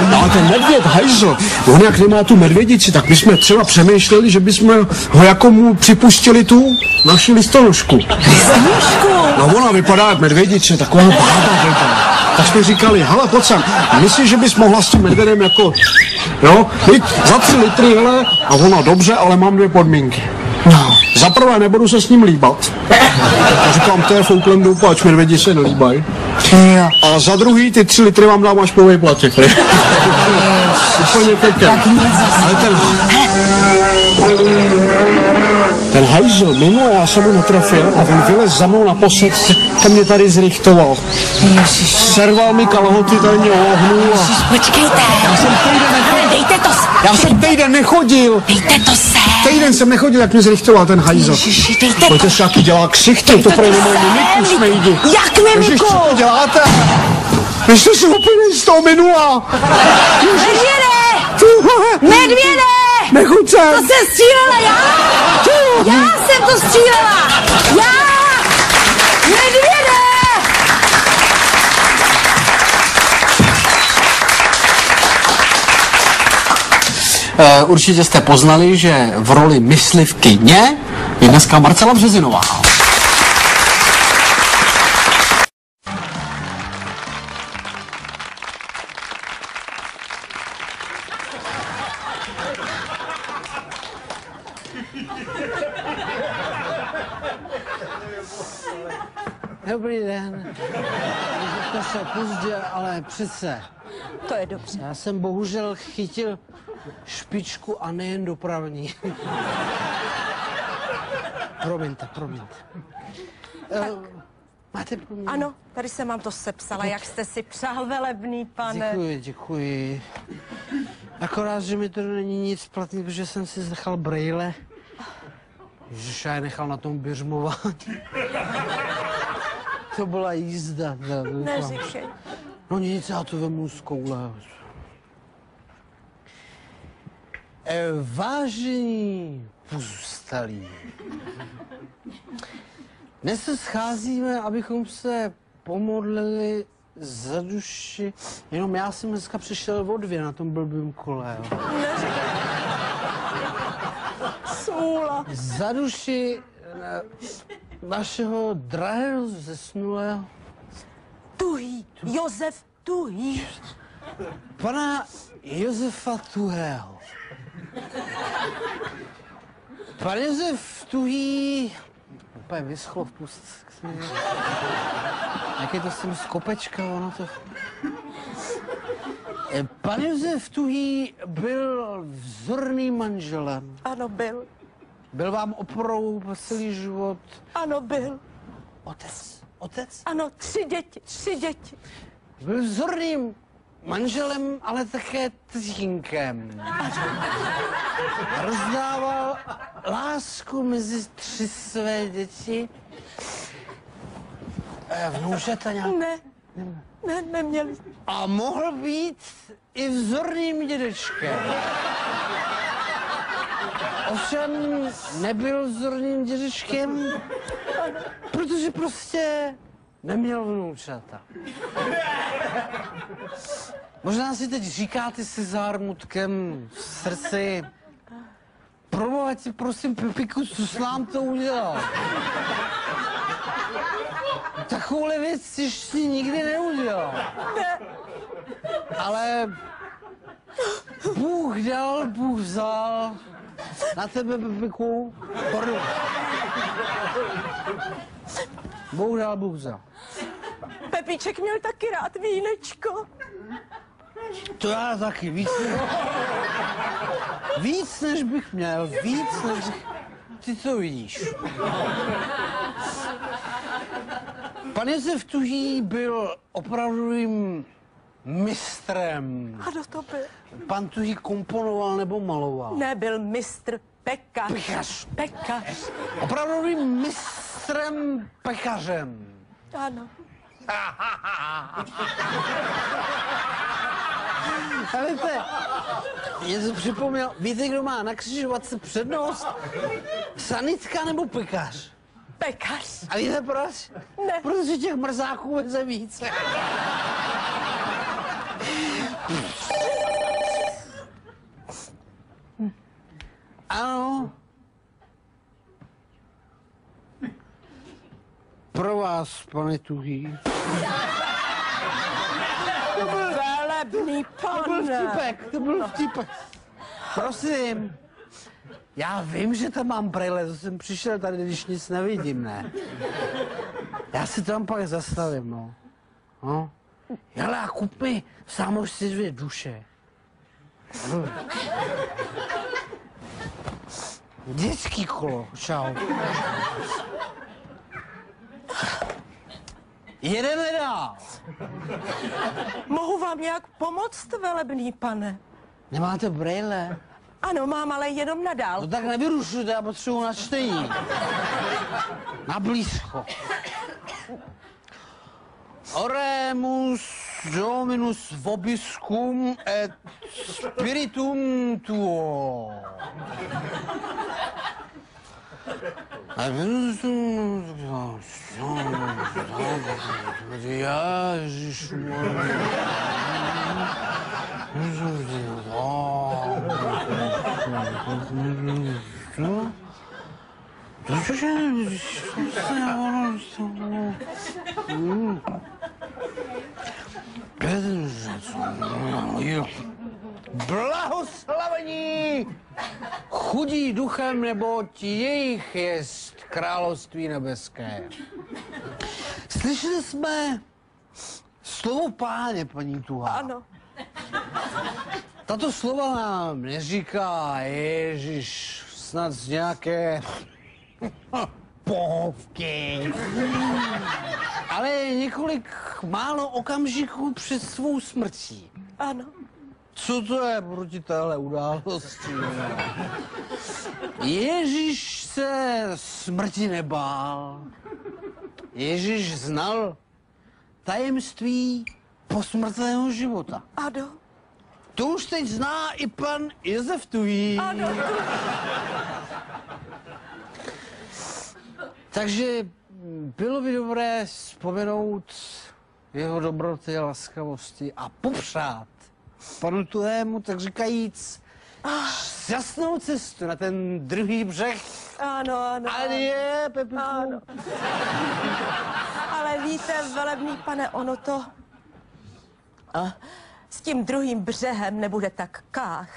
No a ten medvěd, hajzl, on jak nemá tu medvědici, tak my jsme třeba přemýšleli, že bychom ho jako mu připustili tu naši listonožku. Listonožku? No ona vypadá jak medvědice, taková bába vypadá. Tak jsme říkali, hele, pojď sem, myslíš, že bys mohla s tím medvědem jako, jo, jít za 3 litry, hele, a ona, dobře, ale mám 2 podmínky. No. Za prvé nebudu se s ním líbat. A říkám, to je Falklandu, pač medvědi se nelíbají. A za druhý, ty 3 litry vám dám až po výplatě. Úplně pěkně. Ale ten hajzl, minule já jsem ho netrefil a on vylez za mnou na posed, ten mě tady zrichtoval. Serval mi kalhoty, tady mě ohnul a...
Počkejte.
Já jsem týden nechodil.
Dejte to sem.
Týden jsem nechodil, jak mě zrichtoval ten hajzl. Pojďte se, jaký dělá ksichty, to pro nemají mimiku, šmejdi.
Jak mimiku?
Ježiš, co to děláte? Vy jste se úplně z toho minula.
Medvěde!
Nechuť sem.
To jsem střílela já! Já jsem to střílela! Já! Medvěde!
Určitě jste poznali, že v roli myslivkyně je dneska Marcela Březinová.
Dobrý den. Řekl se pozdě, ale přece.
To je dobře.
Já jsem bohužel chytil špičku a nejen dopravní. Promiňte. Máte pro mě?
Ano, tady jsem vám to sepsala, jak jste si přál, velebný pane.
Děkuji. Akorát, že mi to není nic platný, protože jsem si nechal brejle. Ježiš, já je nechal na tom běžmování. To byla jízda.
Neříkej.
No nic, já to vemu z koule. Vážení pozůstalí, dnes se scházíme, abychom se pomodlili za duši. Jenom já jsem dneska přišel o 2 na tom blbým kole. Jo.
Sůla.
Za duši našeho drahého zesnulého.
Tuhý. Josef Tuhý.
Pana Josefa Tuhého. Pan Josef Tuhý úplně vyschlo v pustce. Jak je to s tím z kopečka, ono to... Pan Josef Tuhý byl vzorným manželem.
Ano, byl.
Byl vám oporou po celý život.
Ano, byl.
Otec?
Ano, 3 děti.
Byl vzorným manželem, ale také tatínkem. Rozdával lásku mezi 3 své děti. Vnoučata nějak?
Ne, neměli.
A mohl být i vzorným dědečkem. Ovšem nebyl vzorným dědečkem, protože prostě neměl vnoučata. Možná si teď říkáte se zármutkem v srdci, proboha ti prosím, Pepiku, co jsi nám to udělal? Takovouhle věc ještě nikdy neudělal.
Ne.
Ale Bůh dal, Bůh vzal. Na tebe, Pepiku, pardon. Bůh dal, Bůh vzal.
Pepíček měl taky rád vínečko.
To já taky, víc než bych měl, víc než bych... Ty to vidíš. Pan Josef Tuhý byl opravdovým mistrem.
Ano, to byl.
Pan Tuhý komponoval nebo maloval?
Nebyl mistr pekař.
Pekař. Opravdovým mistrem pekařem.
Ano.
Helejte, mě to připomněl, víte, kdo má na křižovatce přednost? Sanitka nebo pekař?
Pekař.
A víte proč?
Ne.
Protože těch mrzáků veze víc. Ano. Pro vás, pane Tuhý.
Velebný pane.
To byl vtipek. Prosím. Já vím, že tam mám brejle, to jsem přišel tady, když nic nevidím, ne? Já si tam pak zastavím, no. No. Hele, a kup mi sámošci 2 duše. Dětský kolo, čau. Jedeme dál.
Mohu vám nějak pomoct, velebný pane?
Nemáte brejle?
Ano, mám, ale jenom nadál.
No tak nevyrušujte, já potřebuji na čtení. Na blízko. Oremus Dominus vobiscum et spiritum tuo. Blahoslavení chudí duchem, neboť jejich jest království nebeské. Slyšeli jsme slovo Páně, paní Tuhá.
Ano.
Tato slova nám neříká Ježíš snad z nějaké pohovky, ale několik málo okamžiků před svou smrtí.
Ano.
Co to je proti téhle události? Ježíš se smrti nebál. Ježíš znal tajemství posmrtného života.
Ano.
To už teď zná i pan Josef Tuhý.
Ano.
Takže bylo by dobré vzpomenout jeho dobroty a laskavosti a popřát panu Tuhému, tak říkajíc, šťastnou cestu na ten druhý břeh.
Ano, ano.
Adie, Pepiku.
Ano. Ale víte, velebný pane, ono to s tím druhým břehem nebude tak kách.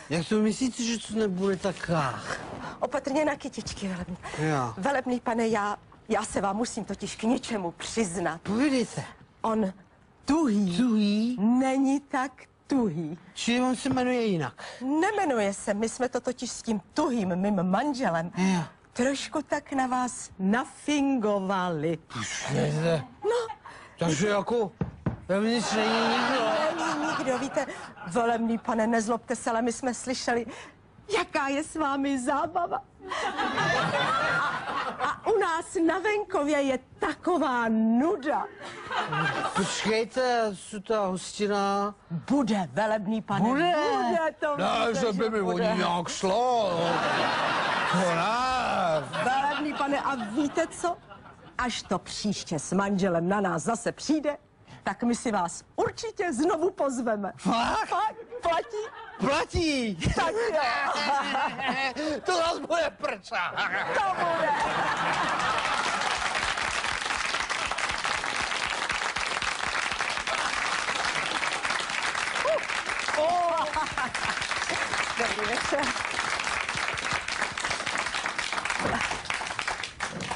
Jak to myslíte, že to nebude tak kách?
Opatrně na kytičky, velebný.
Já.
Velebný pane, já se vám musím totiž k něčemu přiznat.
Povídejte.
On tuhý není tak tuhý.
Čili on se jmenuje jinak?
Nemenuje se, my jsme to totiž s tím tuhým mým manželem trošku tak na vás nafingovali.
Puštěte.
No.
Takže jako vevnitř není nikdo.
Není nikdo, víte, velebný pane, nezlobte se, ale my jsme slyšeli, jaká je s vámi zábava. A u nás na venkově je taková nuda.
Počkejte, co ta hostina?
Bude, velebný pane.
Bude?
Bude to.
Ne, že by mi o ní nějak šlo. To ne.
Velebný pane, a víte co? Až to příště s manželem na nás zase přijde, tak my si vás určitě znovu pozveme.
Fakt?
Platí?
Platí.
Tak jo.
To nás bude prča.
To bude. Dobrý večer.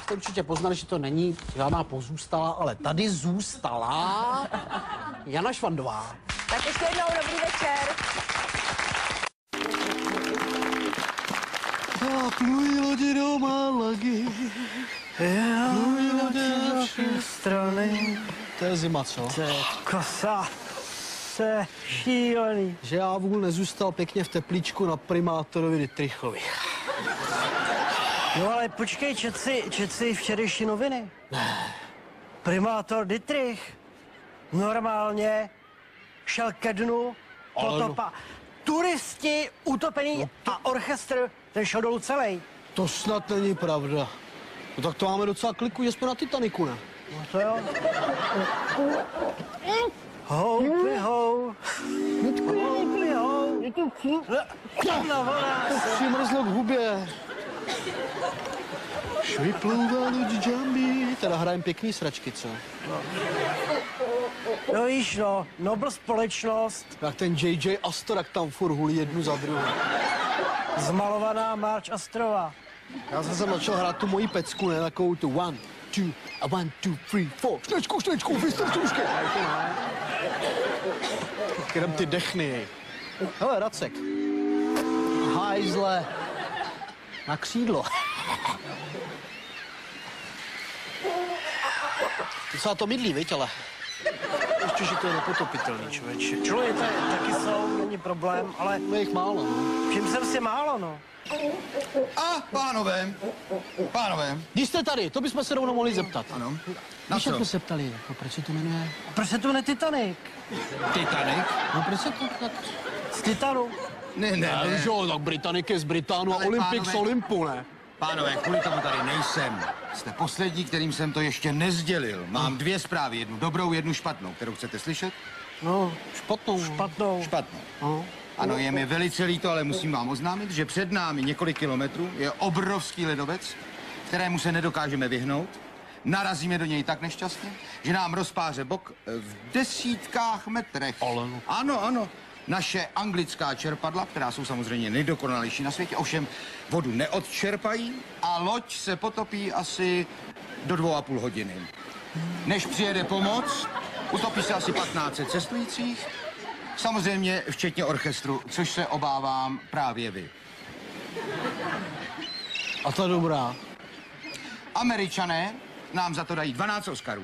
Jste určitě poznali, že to není žádná pozůstalá, ale tady zůstala Jana Švandová.
Tak ještě jednou dobrý večer.
Plují lodi do Malagy, plují lodi do všech strany. To je zima, co?
To je kosa. To je šílený.
Že já vůl nezůstal pěkně v teplíčku na primátorovi Dittrichovi.
No ale počkej, čet si včerejší noviny?
Ne.
Primátor Dittrich normálně šel ke dnu Potopa. Turisti utopení a orchestr, ten šel dolů celý.
To snad není pravda. No tak to máme docela kliku, že jsme na Titaniku, ne?
No to jo. Houpli hou. Houpli hou. No voda.
Přimrzlo k hubě. Šviplouvá loď Jambi. Teda hrajem pěkný sračky, co?
No víš, no, Nobel společnost.
Jak ten J.J. Astor, jak tam furt hulí jednu za druhou.
Zmalovaná March Astrova.
Já jsem začal hrát tu moji pecku, ne? Takovou tu 1, 2, 1, 2, 3, 4. Šnečku, vystrčušky. Jenom ty dechny. Hele, Racek. Hajzle. Na křídlo. Docela to mydlí, viď, ale ještě, že to je nepotopitelný, člověče.
Člověk taky jsou, není problém, ale...
Je jich málo, no.
Všim jsem si málo, no.
A pánové,
Když jste tady, to bychom se rovnou mohli zeptat.
ano, na
Víš, jak
co?
jsme se ptali, jako proč se to jmenuje?
A proč se tu ne Titanic?
Titanic?
No proč se to tak...
Z Titanu.
Ne.
Ale jo, tak Britannic je z Británu a
Ale
Olympik z
pánové-
Olympu, ne?
Pánové, kvůli tomu tady nejsem. Jste poslední, kterým jsem to ještě nezdělil. Mám dvě zprávy, jednu dobrou, jednu špatnou. Kterou chcete slyšet?
No, špatnou.
Špatnou.
Špatnou.
No.
Ano, je mi velice líto, ale musím vám oznámit, že před námi několik kilometrů je obrovský ledovec, kterému se nedokážeme vyhnout. Narazíme do něj tak nešťastně, že nám rozpáře bok v desítkách metrech. Ano. Naše anglická čerpadla, která jsou samozřejmě nejdokonalejší na světě, ovšem vodu neodčerpají a loď se potopí asi do 2,5 hodiny. Než přijede pomoc, utopí se asi 1500 cestujících, samozřejmě včetně orchestru, což se obávám právě vy.
A to je dobrá.
Američané nám za to dají 12 Oscarů.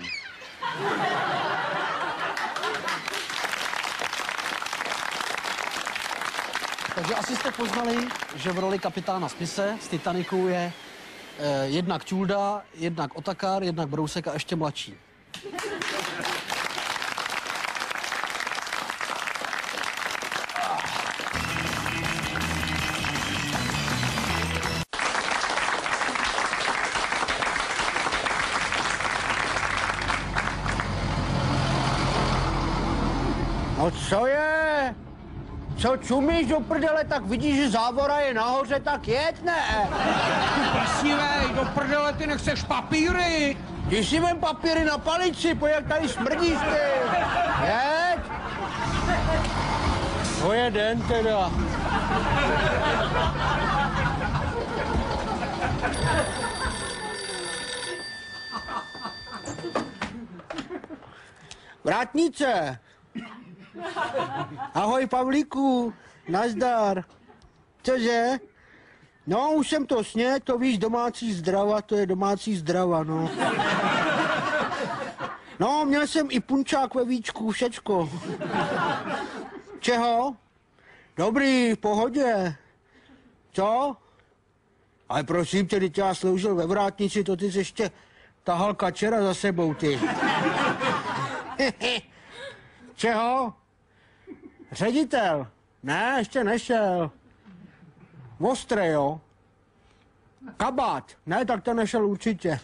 Takže asi jste poznali, že v roli kapitána Smise z Titaniku je jednak Čulda, jednak Otakar, jednak Brousek a ještě mladší.
No co je? Co čumíš do prdele, tak vidíš, že závora je nahoře, tak jet, ne?
Děsivej, do prdele, ty nechceš papíry?
Když si vem papíry na palici, pojď, jak tady smrdíš, ty. Jet? To je den teda. Vrátnice. Ahoj, Pavlíku. Nazdar. Cože? No, už jsem to sněd, to víš, domácí zdrava, to je domácí zdrava, no. No, měl jsem i punčák ve víčku, všecko. Čeho? Dobrý, v pohodě. Co? Ale prosím tě, teď já sloužil ve vrátnici, to ty jsi ještě tahal kačera za sebou, ty. Čeho? Ředitel? Ne, ještě nešel. Ostré, jo? Kabát? Ne, tak to nešel určitě.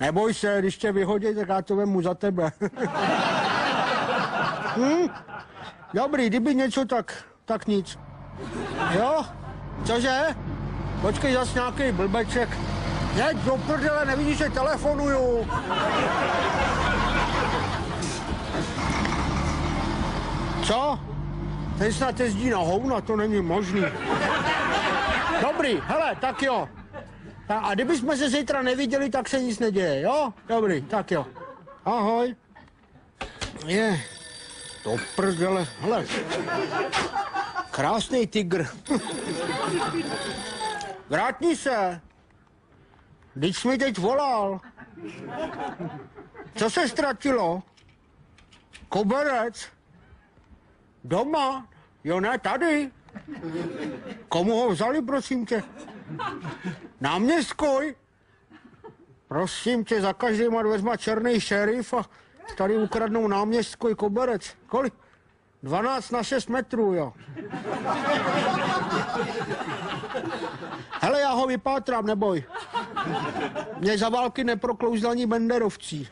Neboj se, když tě vyhodí, tak já to vemu za tebe. Dobrý, kdyby něco, tak nic. Jo? Cože? Počkej, zas nějaký blbeček. Jeď do prdele, nevidíš, že telefonuju. Co? Ten snad jezdí na houna, to není možný. Dobrý, hele, tak jo. A kdybychom se zítra neviděli, tak se nic neděje, jo? Dobrý, tak jo. Ahoj. Je, to prdele, hele. Krásný tygr. Vrátni se. Vždyť jsi mi teď volal. Co se ztratilo? Koberec. Doma? Jo, ne, tady. Komu ho vzali, prosím tě? Náměstkoj? Prosím tě, za každýma dveřma černý šerif a tady ukradnou náměstkoj koberec. Kolik? 12 na 6 metrů, jo. Hele, já ho vypátrám, neboj. Mě za války neproklouzli ani banderovci.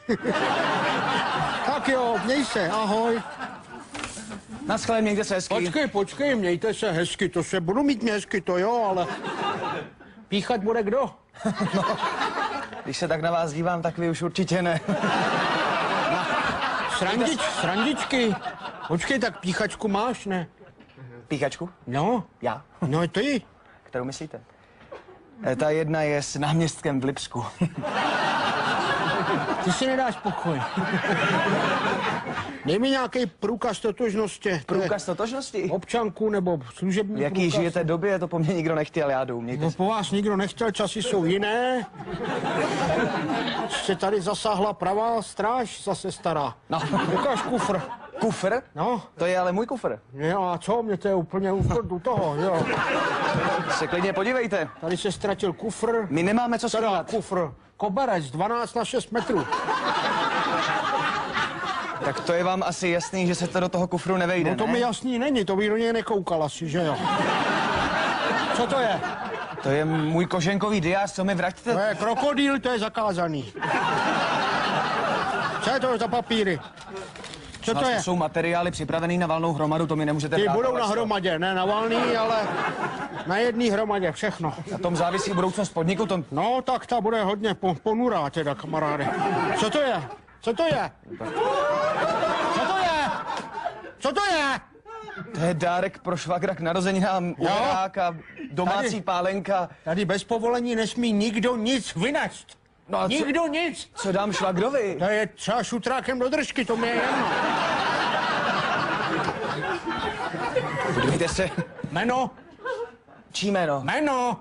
Tak jo, měj se, ahoj.
Naschle, mějte se hezky.
Počkej, mějte se hezky, to se budu mít hezky, to jo, ale píchat bude kdo?
No, když se tak na vás dívám, tak vy už určitě ne.
Srandičky. Počkej, tak píchačku máš, ne?
Píchačku?
No.
Já?
No, ty.
Kterou myslíte? Ta jedna je s náměstkem v Lipsku.
Ty si nedáš pokoj. Dej mi nějaký průkaz totožnosti.
Průkaz totožnosti?
Občanku nebo služební
v jaký
průkaz.
žijete době, to po mně nikdo nechtěl, já jdu.
No po vás nikdo nechtěl, časy jsou jiné. Ještě tady zasáhla pravá stráž, zase stará.
No.
Ukáž kufr.
Kufr?
No.
To je ale můj kufr.
Jo, a co? Mě to je úplně u toho, jo.
Se klidně podívejte.
Tady se ztratil kufr.
My nemáme co skrývat.
Kufr. Koberec, 12 na 6 metrů.
Tak to je vám asi jasný, že se to do toho kufru nevejde,
No to
ne?
mi jasný není, to bych do něj nekoukal asi, že jo. Co to je?
To je můj koženkový diář, co mi vraťte?
To je krokodýl, to je zakázaný. Co je to za papíry? Co to je?
To jsou materiály připravený na valnou hromadu, to mi nemůžete
Ty
brát.
budou na hromadě, ne na valný, ale na jedné hromadě, všechno.
Na tom závisí budoucnost podniku, to...
No, tak ta bude hodně ponurá teda, kamaráde. Co to je? Co to je? Co to je? Co to je?
To je dárek pro švagra k narozeninám, uherák a domácí
Tady.
pálenka.
Tady bez povolení nesmí nikdo nic vynést.
No a
nikdo nic.
Co dám švagrovi?
To je třeba šutrákem do držky, to mi je jedno.
Podívejte se.
Jméno?
Čí jméno?
Jméno?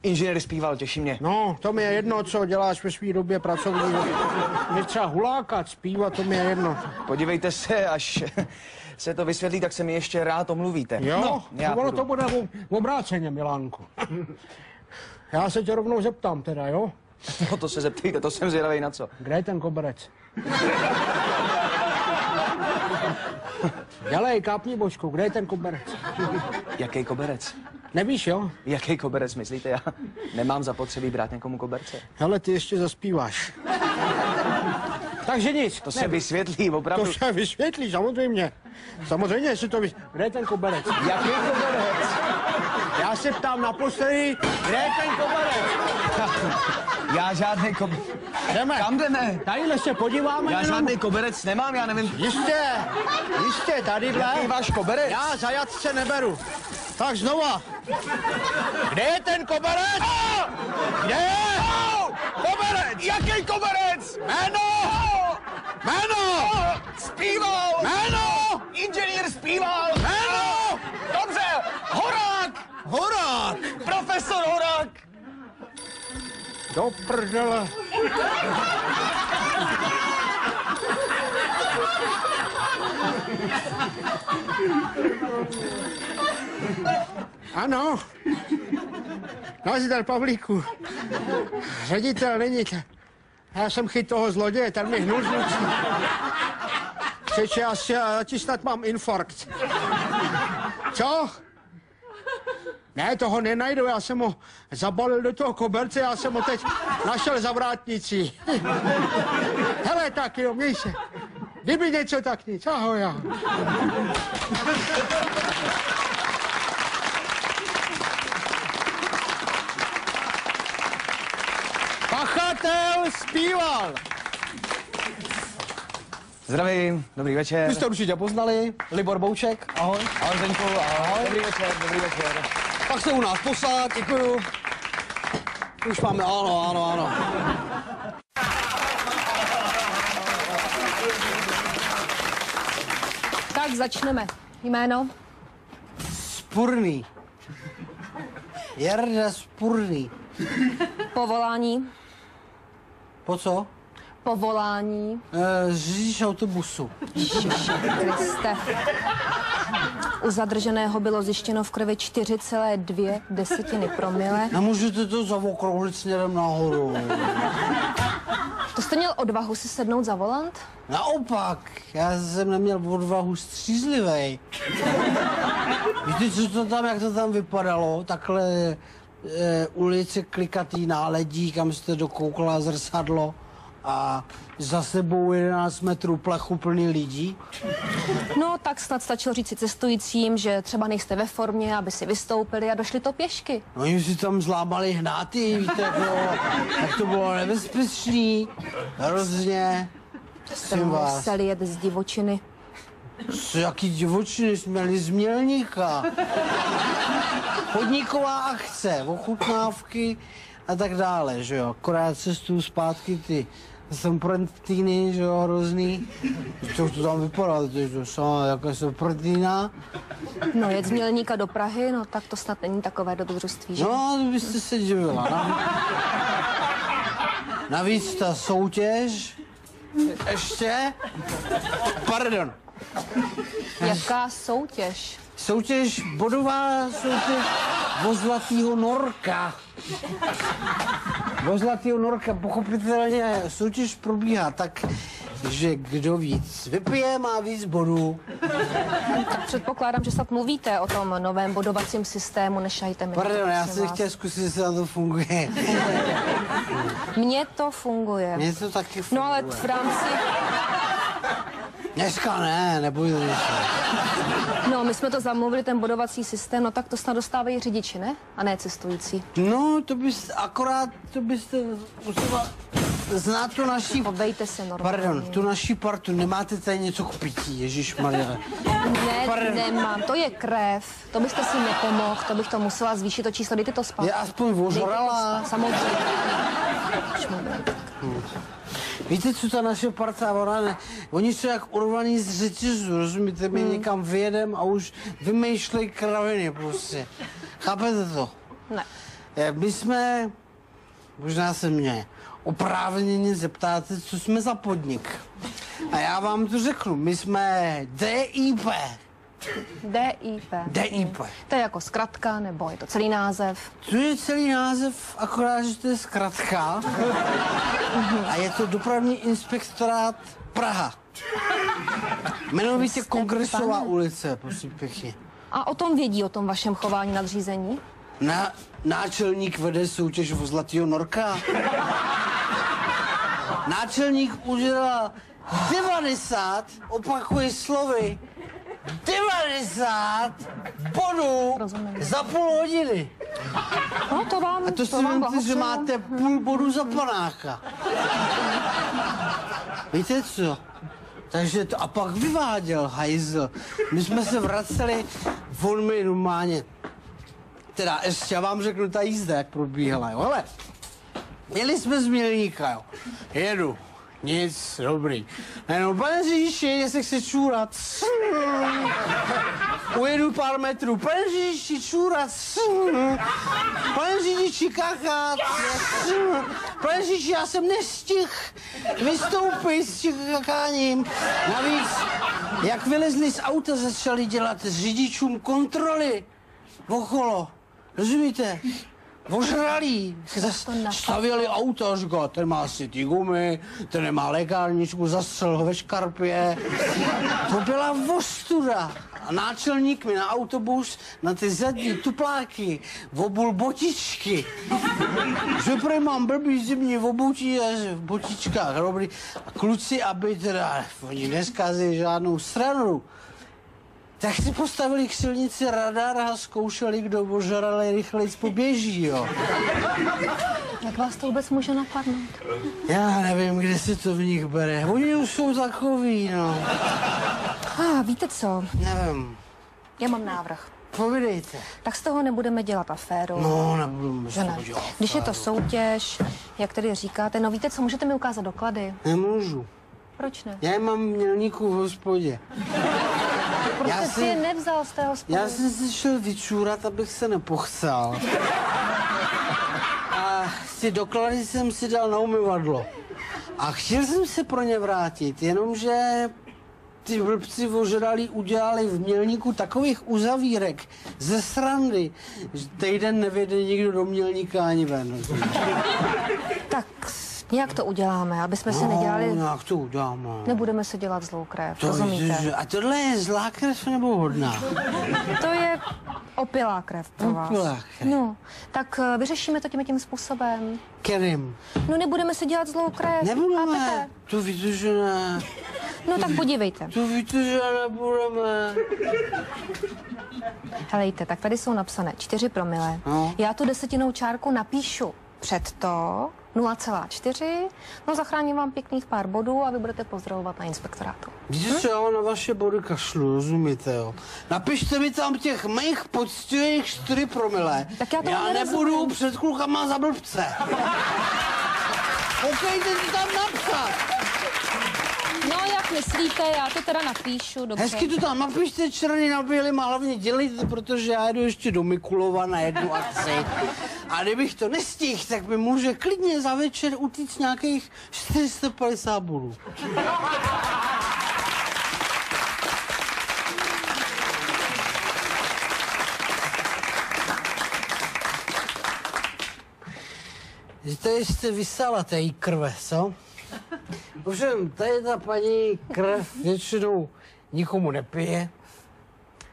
Inženýr zpíval, těší mě.
No, to mi je jedno, co děláš ve své době pracovní. Mě třeba hulákat, zpívat, to mi je jedno.
Podívejte se, až se to vysvětlí, tak se mi ještě rád omluvíte.
Jo?
No, já
ono
půjdu.
to bude obráceně, Milánku. Já se tě rovnou zeptám teda, jo?
No to se zeptejte, to jsem zvědavej na co.
Kde je ten koberec? Dělej, kápni bočku, kde je ten koberec?
Jaký koberec?
Nevíš, jo?
Jaký koberec, myslíte? Já nemám zapotřebí brát někomu koberce.
Hele, ty ještě zaspíváš. Takže nic.
To se vysvětlí, opravdu.
To se vysvětlí, samozřejmě. Samozřejmě si to vysvětlí. Kde je ten koberec?
Jaký koberec?
Já se ptám naposledy, kde je ten koberec?
Já žádný koberec.
Jdeme.
Kam jdeme?
Tadyhle se podíváme.
Já
jenom.
žádný koberec nemám, já nevím.
Jistě, tadyhle.
Jaký váš koberec?
Já zajatce neberu. Tak znova. Kde je ten koberec? Kde je? Koberec!
Jaký koberec?
Jméno! Jméno!
Zpíval!
Jméno!
Inženýr zpíval!
Jméno!
Dobře! Horák!
Horák!
Profesor Horák!
Do prdele. Ano. Nazdar, Pavlíku. Ředitel není. Já jsem chyt toho zloděje, ten mi hnul z nocí. Přeče, já ti snad mám infarkt. Co? Ne, toho nenajdu, já jsem ho zabalil do toho koberce, já jsem ho teď našel za vrátnicí. Hele, tak jo, měj se. Kdyby něco, tak nic. Ahoj, já. Pachatel zpíval.
Zdravím, dobrý večer.
Vy jste určitě poznali, Libor Bouček, ahoj.
Ahoj, Zdeňku, ahoj. Dobrý večer, dobrý večer.
Pak se u nás poslát, děkuju. Už máme, ano.
Tak začneme. Jméno?
Spurný. Jarda Spurný.
Povolání?
Po co?
Povolání.
Řidič autobusu.
Ježiši Kriste. U zadrženého bylo zjištěno v krvi 4,2 promile.
Nemůžete to zaokrouhlit směrem nahoru.
To jste jste měl odvahu si sednout za volant?
Naopak, já jsem neměl odvahu střízlivej. Víte, co to tam, jak to tam vypadalo? Takhle ulice klikatý náledí, kam jste dokoukla zrcadlo a za sebou 11 metrů plechu plný lidí.
No, tak snad stačilo říct si cestujícím, že třeba nejste ve formě, aby si vystoupili a došli to pěšky.
No, jim si tam zlámali hnáty, víte, jak to bylo nebezpečný, hrozně.
Jste museli jet z divočiny.
Co, jaký divočiny, jsme jeli z Mělníka. Podniková akce, ochutnávky a tak dále, že jo. Akorát cestu zpátky ty semprentýny, že jo, hrozný. Co to tam vypadá, to sama jaká semprentýna.
No, jet z Mělníka do Prahy, no tak to snad není takové dobrodružství, že?
No, to byste se divila. Navíc ta soutěž, ještě, pardon.
Jaká soutěž?
Soutěž, bodová soutěž o Zlatýho norka. O Zlatýho norka, pochopitelně soutěž probíhá tak, že kdo víc vypije, má víc bodů.
Tak předpokládám, že snad mluvíte o tom novém bodovacím systému, nešajte mi.
Pardon, já jsem chtěl zkusit, jestli to funguje.
Mně to funguje.
Mně to taky funguje.
No ale v rámci...
Dneska ne, nebojte se.
No, my jsme to zamluvili, ten bodovací systém, no tak to snad dostávají řidiči, ne? A ne cestující.
No, to byste musela znát tu naší...
Obejte se normálně.
Pardon, tu naší partu, nemáte tady něco k pití, ježišmarja.
Ne, nemám, to je krev, to byste si nepomohl, to bych to musela zvýšit, to číslo, dejte to spát.
Je aspoň ožrala.
Samozřejmě.
Víte, co ta naše parta, oni jsou jak urvaný z řetězu, rozumíte, my někam vyjedem a už vymýšlej kraviny prostě. Chápete to?
Ne.
My jsme, možná se mě oprávněně zeptáte, co jsme za podnik. A já vám to řeknu, my jsme DIP.
DIP.
DIP.
To je jako zkratka, nebo je to celý název?
To je celý název, akorát, že to je zkratka. A je to dopravní inspektorát Praha. Jmenovitě Kongresová ulice, prosím pěkně.
A o tom vědí, o tom vašem chování nadřízení?
Náčelník vede soutěž o Zlatýho norka. Náčelník udělal 90, opakuji slovy, 90 bodů za půl hodiny.
No to vám,
a to si vemte, že máte půl bodu za panáka. Víte co? Takže to, a pak vyváděl hajzl. My jsme se vraceli, on mi normálně, teda ještě já vám řeknu ta jízda, jak probíhala, jo. Hele, jeli jsme z Mělníka, jo. Jedu. Nic, dobrý. Jenom, pane řidiči, jestli chci čůrat. Ujedu pár metrů. Pane řidiči, čůrat. Pane řidiči, kakat. Pane řidiči, já jsem nestihl vystoupit s tím kakáním. Navíc, jak vylezli z auta, začali dělat řidičům kontroly okolo. Rozumíte? Ožralí, stavěli auto, říkal, ten má si ty gumy, ten nemá lékárničku, zastřel ho ve škarpě. To byla ostuda. A náčelník mi na autobus, na ty zadní tupláky, obul botičky. Že prý mám blbý zimní obutí v botičkách, dobrý. A kluci, aby teda, oni neskazili žádnou stranu, tak si postavili k silnici radar a zkoušeli, kdo ožralej rychlejc poběží, jo.
Jak vás to vůbec může napadnout?
Já nevím, kde se to v nich bere. Oni už jsou takový, no.
Víte co?
Nevím.
Já mám návrh.
Povídejte.
Tak z toho nebudeme dělat aféru.
No, nebudeme
že ne. Když je to soutěž, jak tedy říkáte, no víte co, můžete mi ukázat doklady?
Nemůžu.
Proč ne?
Já mám Mělníku v hospodě.
Proč jste si je nevzal z té hospody?
Já jsem si šel vyčůrat, abych se nepochcel. A ty doklady jsem si dal na umyvadlo. A chtěl jsem se pro ně vrátit, jenomže ty blbci ožralí udělali v Mělníku takových uzavírek ze srandy, že týden nevěde nikdo do Mělníka ani ven.
Tak Nějak to uděláme, aby jsme si nedělali...
No, jak to uděláme?
Nebudeme se dělat zlou krev,
To
rozumíte?
a tohle je zlá krev nebo hodná?
To je opilá krev pro vás.
Opilá krev.
No, tak vyřešíme to tím způsobem.
Kterým?
No nebudeme si dělat zlou krev.
Nebudeme.
chápete?
To víte, že ne.
No tak podívejte.
To víte, že nebudeme.
Helejte, tak tady jsou napsané 4 promile.
No.
Já tu desetinou čárku napíšu před to 0,4. No zachráním vám pěkných pár bodů a vy budete pozdravovat na inspektorátu.
Víte co, já na vaše body kašlu, rozumíte, jo? Napište mi tam těch mých poctivých 4 promile.
Tak já to
nebudu
nerozumím.
před klukama za blbce. Koukejte to tam napsat.
No jak myslíte, já to teda napíšu, dobře.
Hezky to tam napište černý na bílým a hlavně dělejte, protože já jdu ještě do Mikulova na jednu akci. A kdybych to nestihl, tak mi může klidně za večer utíct nějakých 450 bodů. Tady jste vysala té krve, co? Ovšem, tady ta paní krev většinou nikomu nepije.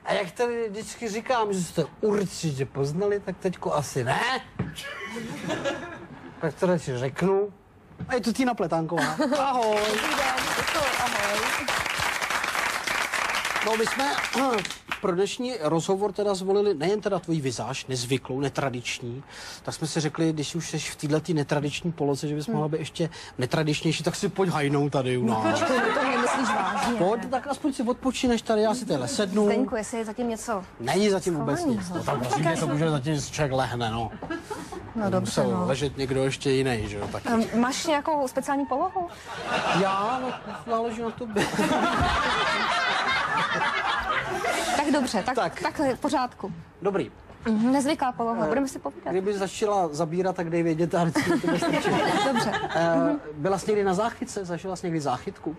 A jak tady vždycky říkám, že jste určitě poznali, tak teďko asi ne. Tak to radši řeknu. A je to Týna Pletánková. Ahoj.
Ahoj.
No, my jsme pro dnešní rozhovor teda zvolili nejen teda tvojí vizáž, nezvyklou, netradiční, tak jsme si řekli, když už jsi v této netradiční poloze, že bys mohla být ještě netradičnější, tak si pojď hajnou tady u nás.
To nemyslíš vážně.
Pojď, tak aspoň si odpočíneš tady, já si tady sednu.
Zdeňku, jestli je zatím něco...
Není zatím vůbec nic. No, tak prosím, to může zatím člověk lehne, no.
No dobře,
Musel
no.
ležet někdo ještě jiný, že jo, taky.
Máš nějakou speciální polohu?
Já, no, záleží na tobě.
Tak dobře, takhle, v pořádku.
Dobrý.
Nezvyklá poloha, budeme si povídat.
Kdyby začala zabírat, tak dej vědět a vždycky to bude stačit.
Dobře.
Byla jsi někdy na záchytce? Zažila jsi někdy záchytku?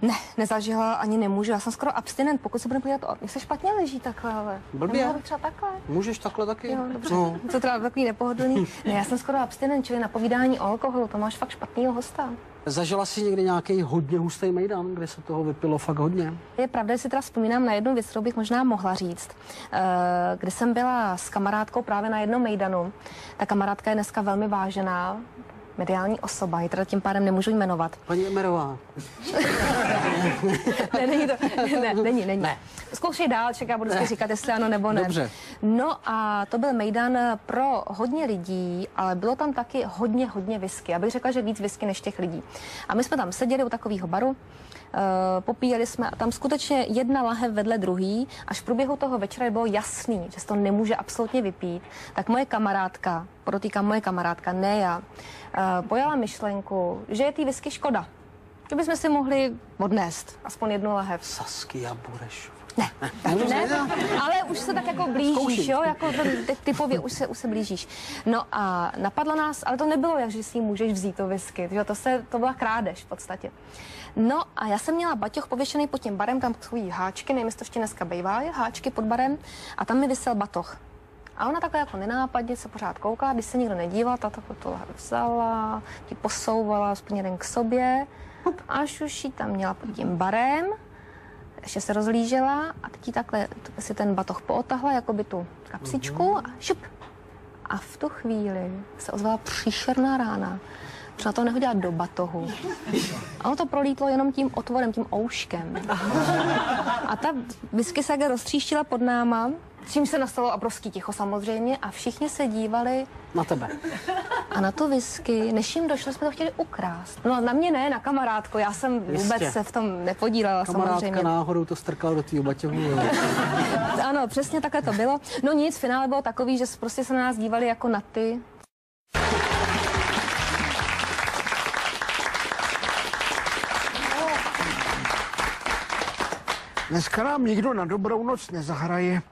Ne, nezažila, ani nemůžu. Já jsem skoro abstinent, pokud se budeme podívat o... Mně se špatně leží takhle, ale...
Blbě.
Nemohla bych třeba takhle.
Můžeš takhle taky?
Jo, dobře.
No.
To teda takový nepohodlný. Ne, já jsem skoro abstinent, čili na povídání o alkoholu, to máš fakt špatnýho hosta.
Zažila jsi někdy nějaký hodně hustý mejdan, kde se toho vypilo fakt hodně?
Je pravda, že si teda vzpomínám na jednu věc, kterou bych možná mohla říct. Kdy jsem byla s kamarádkou právě na jednom mejdanu. Ta kamarádka je dneska velmi vážená, mediální osoba, ji teda tím pádem nemůžu jmenovat.
Paní Emerová.
Ne, není to, není.
Ne.
Zkoušej dál, čeká, budu si říkat, jestli ano nebo ne.
Dobře.
No a to byl mejdan pro hodně lidí, ale bylo tam taky hodně whisky. Já bych řekla, že víc whisky než těch lidí. A my jsme tam seděli u takového baru, popíjeli jsme a tam skutečně jedna lahev vedle druhý, až v průběhu toho večera bylo jasný, že se to nemůže absolutně vypít, tak moje kamarádka, podotýkám moje kamarádka, ne já, pojala myšlenku, že je tý whisky škoda. Že bychom si mohli odnést aspoň jednu lahev.
Saskia Bureš.
Ne, ale už se tak jako blížíš, jo, jako typově už se blížíš. No a napadla nás, ale to nebylo, jak že si můžeš vzít to whisky, to byla krádež v podstatě. No a já jsem měla baťoch pověšený pod tím barem, tam takový háčky, nevím, jestli to ještě dneska bývá, háčky pod barem a tam mi visel batoh. A ona takhle jako nenápadně se pořád koukala, když se nikdo nedíval, ta to vzala, ti posouvala směrem k sobě, až už ji tam měla pod tím barem, ještě se rozlížela a teď takhle si ten batoh pootahla, jako by tu kapsičku a šup. A v tu chvíli se ozvala příšerná rána. Třeba to nehodila do batohu. A ono to prolítlo jenom tím otvorem, tím ouškem. A ta whisky se roztříštila pod náma, čím se nastalo obrovský ticho samozřejmě a všichni se dívali
na tebe.
A na tu whisky, než jim došlo, jsme to chtěli ukrást. No na mě ne, na kamarádku, já jsem vůbec se v tom nepodílela samozřejmě.
Kamarádka náhodou to strkala do tvýho baťohu.
Ano, přesně takhle to bylo. No nic, finále bylo takový, že prostě se na nás dívali jako na ty.
Dneska nám nikdo na dobrou noc nezahraje.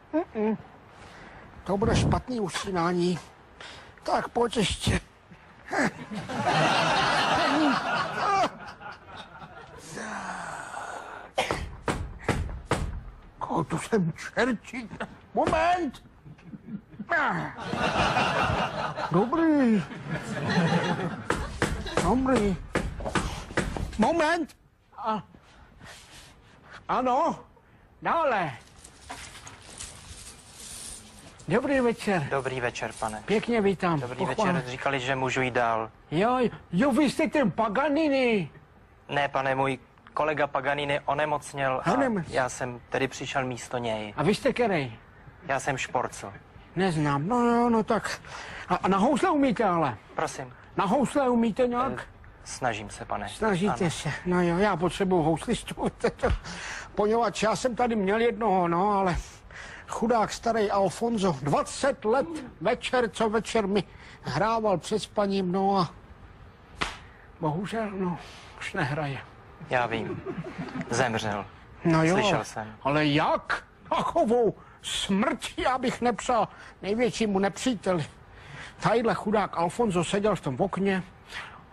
To bude špatný usínání. Tak pojď ještě. To jsem čerčí. Moment. Dobrý. Dobrý. Moment. Ano, dále. Dobrý večer.
Dobrý večer, pane.
Pěkně vítám.
Dobrý večer, říkali, že můžu jít dál.
Jo, vy jste ten Paganini.
Ne, pane, můj kolega Paganini onemocněl a já jsem tedy přišel místo něj.
A vy jste který?
Já jsem Šporcl.
Neznám, no tak. A na housle umíte ale?
Prosím.
Na housle umíte nějak?
Snažím se, pane.
Snažíte se, no jo, já potřebuju houslistu, poněvadž já jsem tady měl jednoho, no, ale chudák starý Alfonso, 20 let večer, co večer mi hrával před spaním, no a bohužel, no, už nehraje.
Já vím. Zemřel.
No jo,
Slyšel jsem.
ale jak? Takovou smrt já bych nepřál největšímu nepříteli. Tadyhle chudák Alfonso seděl v tom okně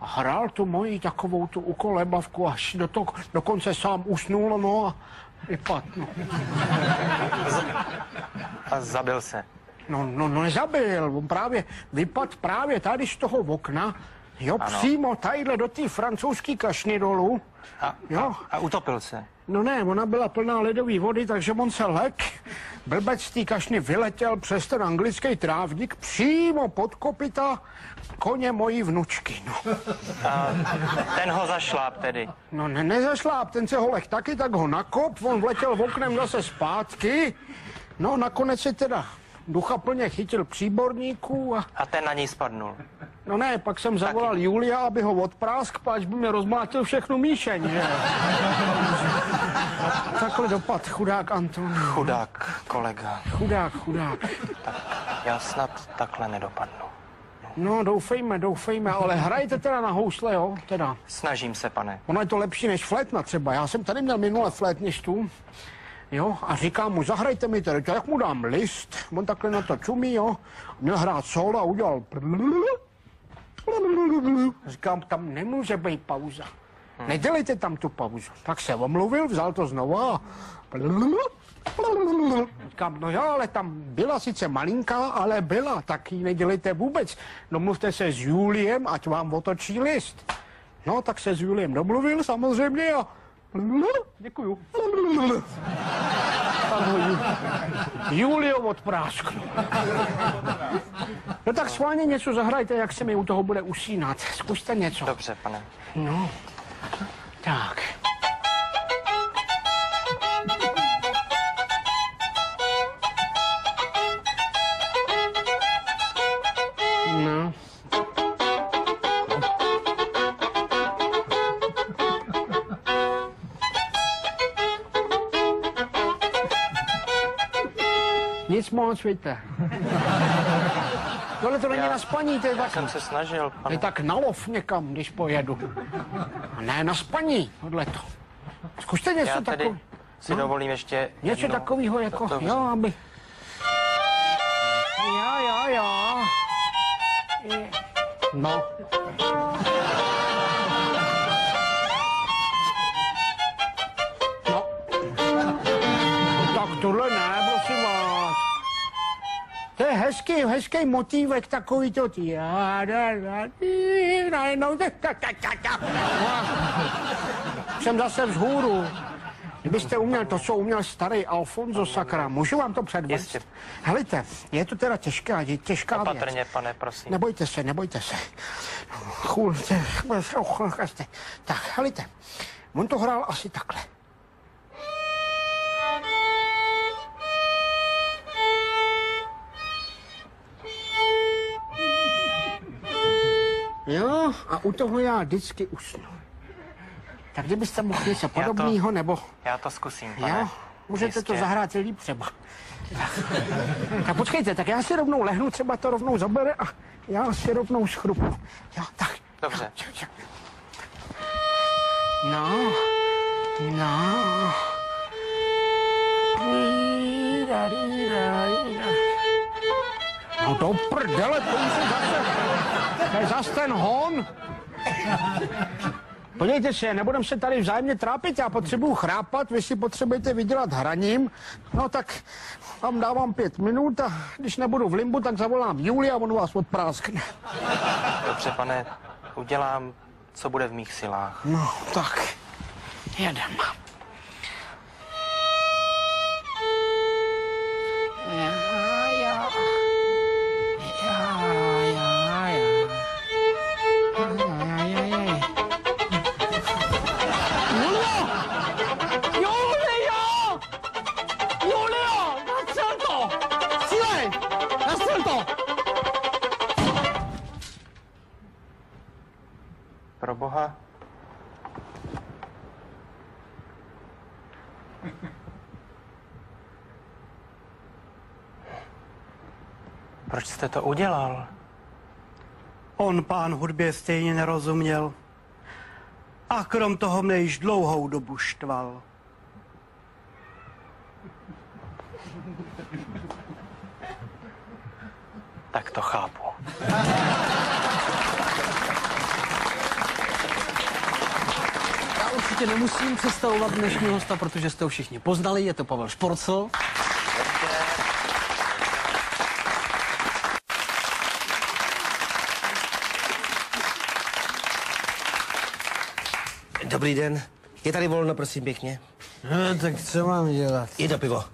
a hrál tu moji takovou tu ukolebavku, až dokonce sám usnul, no a vypadl, no.
A zabil se.
No nezabil, on právě vypadl právě tady z toho okna, jo, ano. Přímo tadyhle do té francouzské kašny dolů.
A utopil se.
No ne, ona byla plná ledové vody, takže on se lek. Blbec z té kašny vyletěl přes ten anglický trávník přímo pod kopyta koně mojí vnučky, no.
A ten ho zašláp tedy.
No nezašláp, ten se ho lek taky, tak ho nakop, on vletěl oknem zase zpátky. No nakonec se teda ducha plně chytil příborníků
a ten na něj spadnul.
No ne, pak jsem zavolal Julia, aby ho odprásk, až by mi rozmlátil všechnu míšeň, že? Takhle dopad, chudák Anton.
Chudák kolega.
Chudák.
Tak já snad takhle nedopadnu.
No, doufejme, ale hrajte teda na housle, jo, teda.
Snažím se, pane.
Ono je to lepší než flétna třeba, já jsem tady měl minule flétnistu, jo, a říkám mu, zahrajte mi tady, jak mu dám list, on takhle na to čumí, jo, měl hrát solo a udělal říkám, tam nemůže být pauza. Nedělejte tam tu pauzu. Tak se omluvil, vzal to znova a říkám, no jo, ale tam byla sice malinká, ale byla, tak ji nedělejte vůbec. Domluvte se s Juliem, ať vám otočí list. No, tak se s Juliem domluvil samozřejmě a děkuju. Julio odprásknu. No tak schválně něco zahrajte, jak se mi u toho bude usínat. Zkuste něco.
Dobře, pane.
No, tak. No. Nic moc, víte. Tohle to není na spaní, to je tak...
jsem se snažil, pane.
To je tak na lov někam, když pojedu. A ne na spaní, tohleto. Zkuste něco takového.
Já tedy si dovolím ještě
něco takového jako,
to
jo, aby... Jo. No. Tak tohle ne, prosím vás. To je hezký motívek, takový to najednou jsem zase vzhůru. Kdybyste uměl to, co uměl starý Alfonso, sakra, můžu vám to předvést? Helejte, je to teda těžká věc.
Opatrně, pane, prosím.
Nebojte se. Tak, helejte, on to hrál asi takhle. Jo, a u toho já vždycky usnu. Tak kdybyste mohl něco podobného, nebo...
Já to zkusím, pane.
Jo, můžete to zahrát líp třeba. Tak počkejte, tak já si rovnou lehnu, třeba to rovnou zabere a já si rovnou schrupu. Jo, tak.
Dobře.
No. No do prdele, to je zase ten hon. Podívejte se, nebudem se tady vzájemně trápit, já potřebuju chrápat, vy si potřebujete vydělat hraním, no tak vám dávám 5 minut a když nebudu v limbu, tak zavolám Julia a on vás odpráskne.
Dobře, pane, udělám co bude v mých silách.
No, tak. Jedem.
Pro boha. Proč jste to udělal?
On pán hudbě stejně nerozuměl. A krom toho mne již dlouhou dobu štval.
Tak to chápu.
Já určitě nemusím představovat dnešního hosta, protože jste ho všichni poznali. Je to Pavel Šporcl.
Dobrý den. Je tady volno, prosím, pěkně.
No, tak co mám dělat?
Jedno pivo.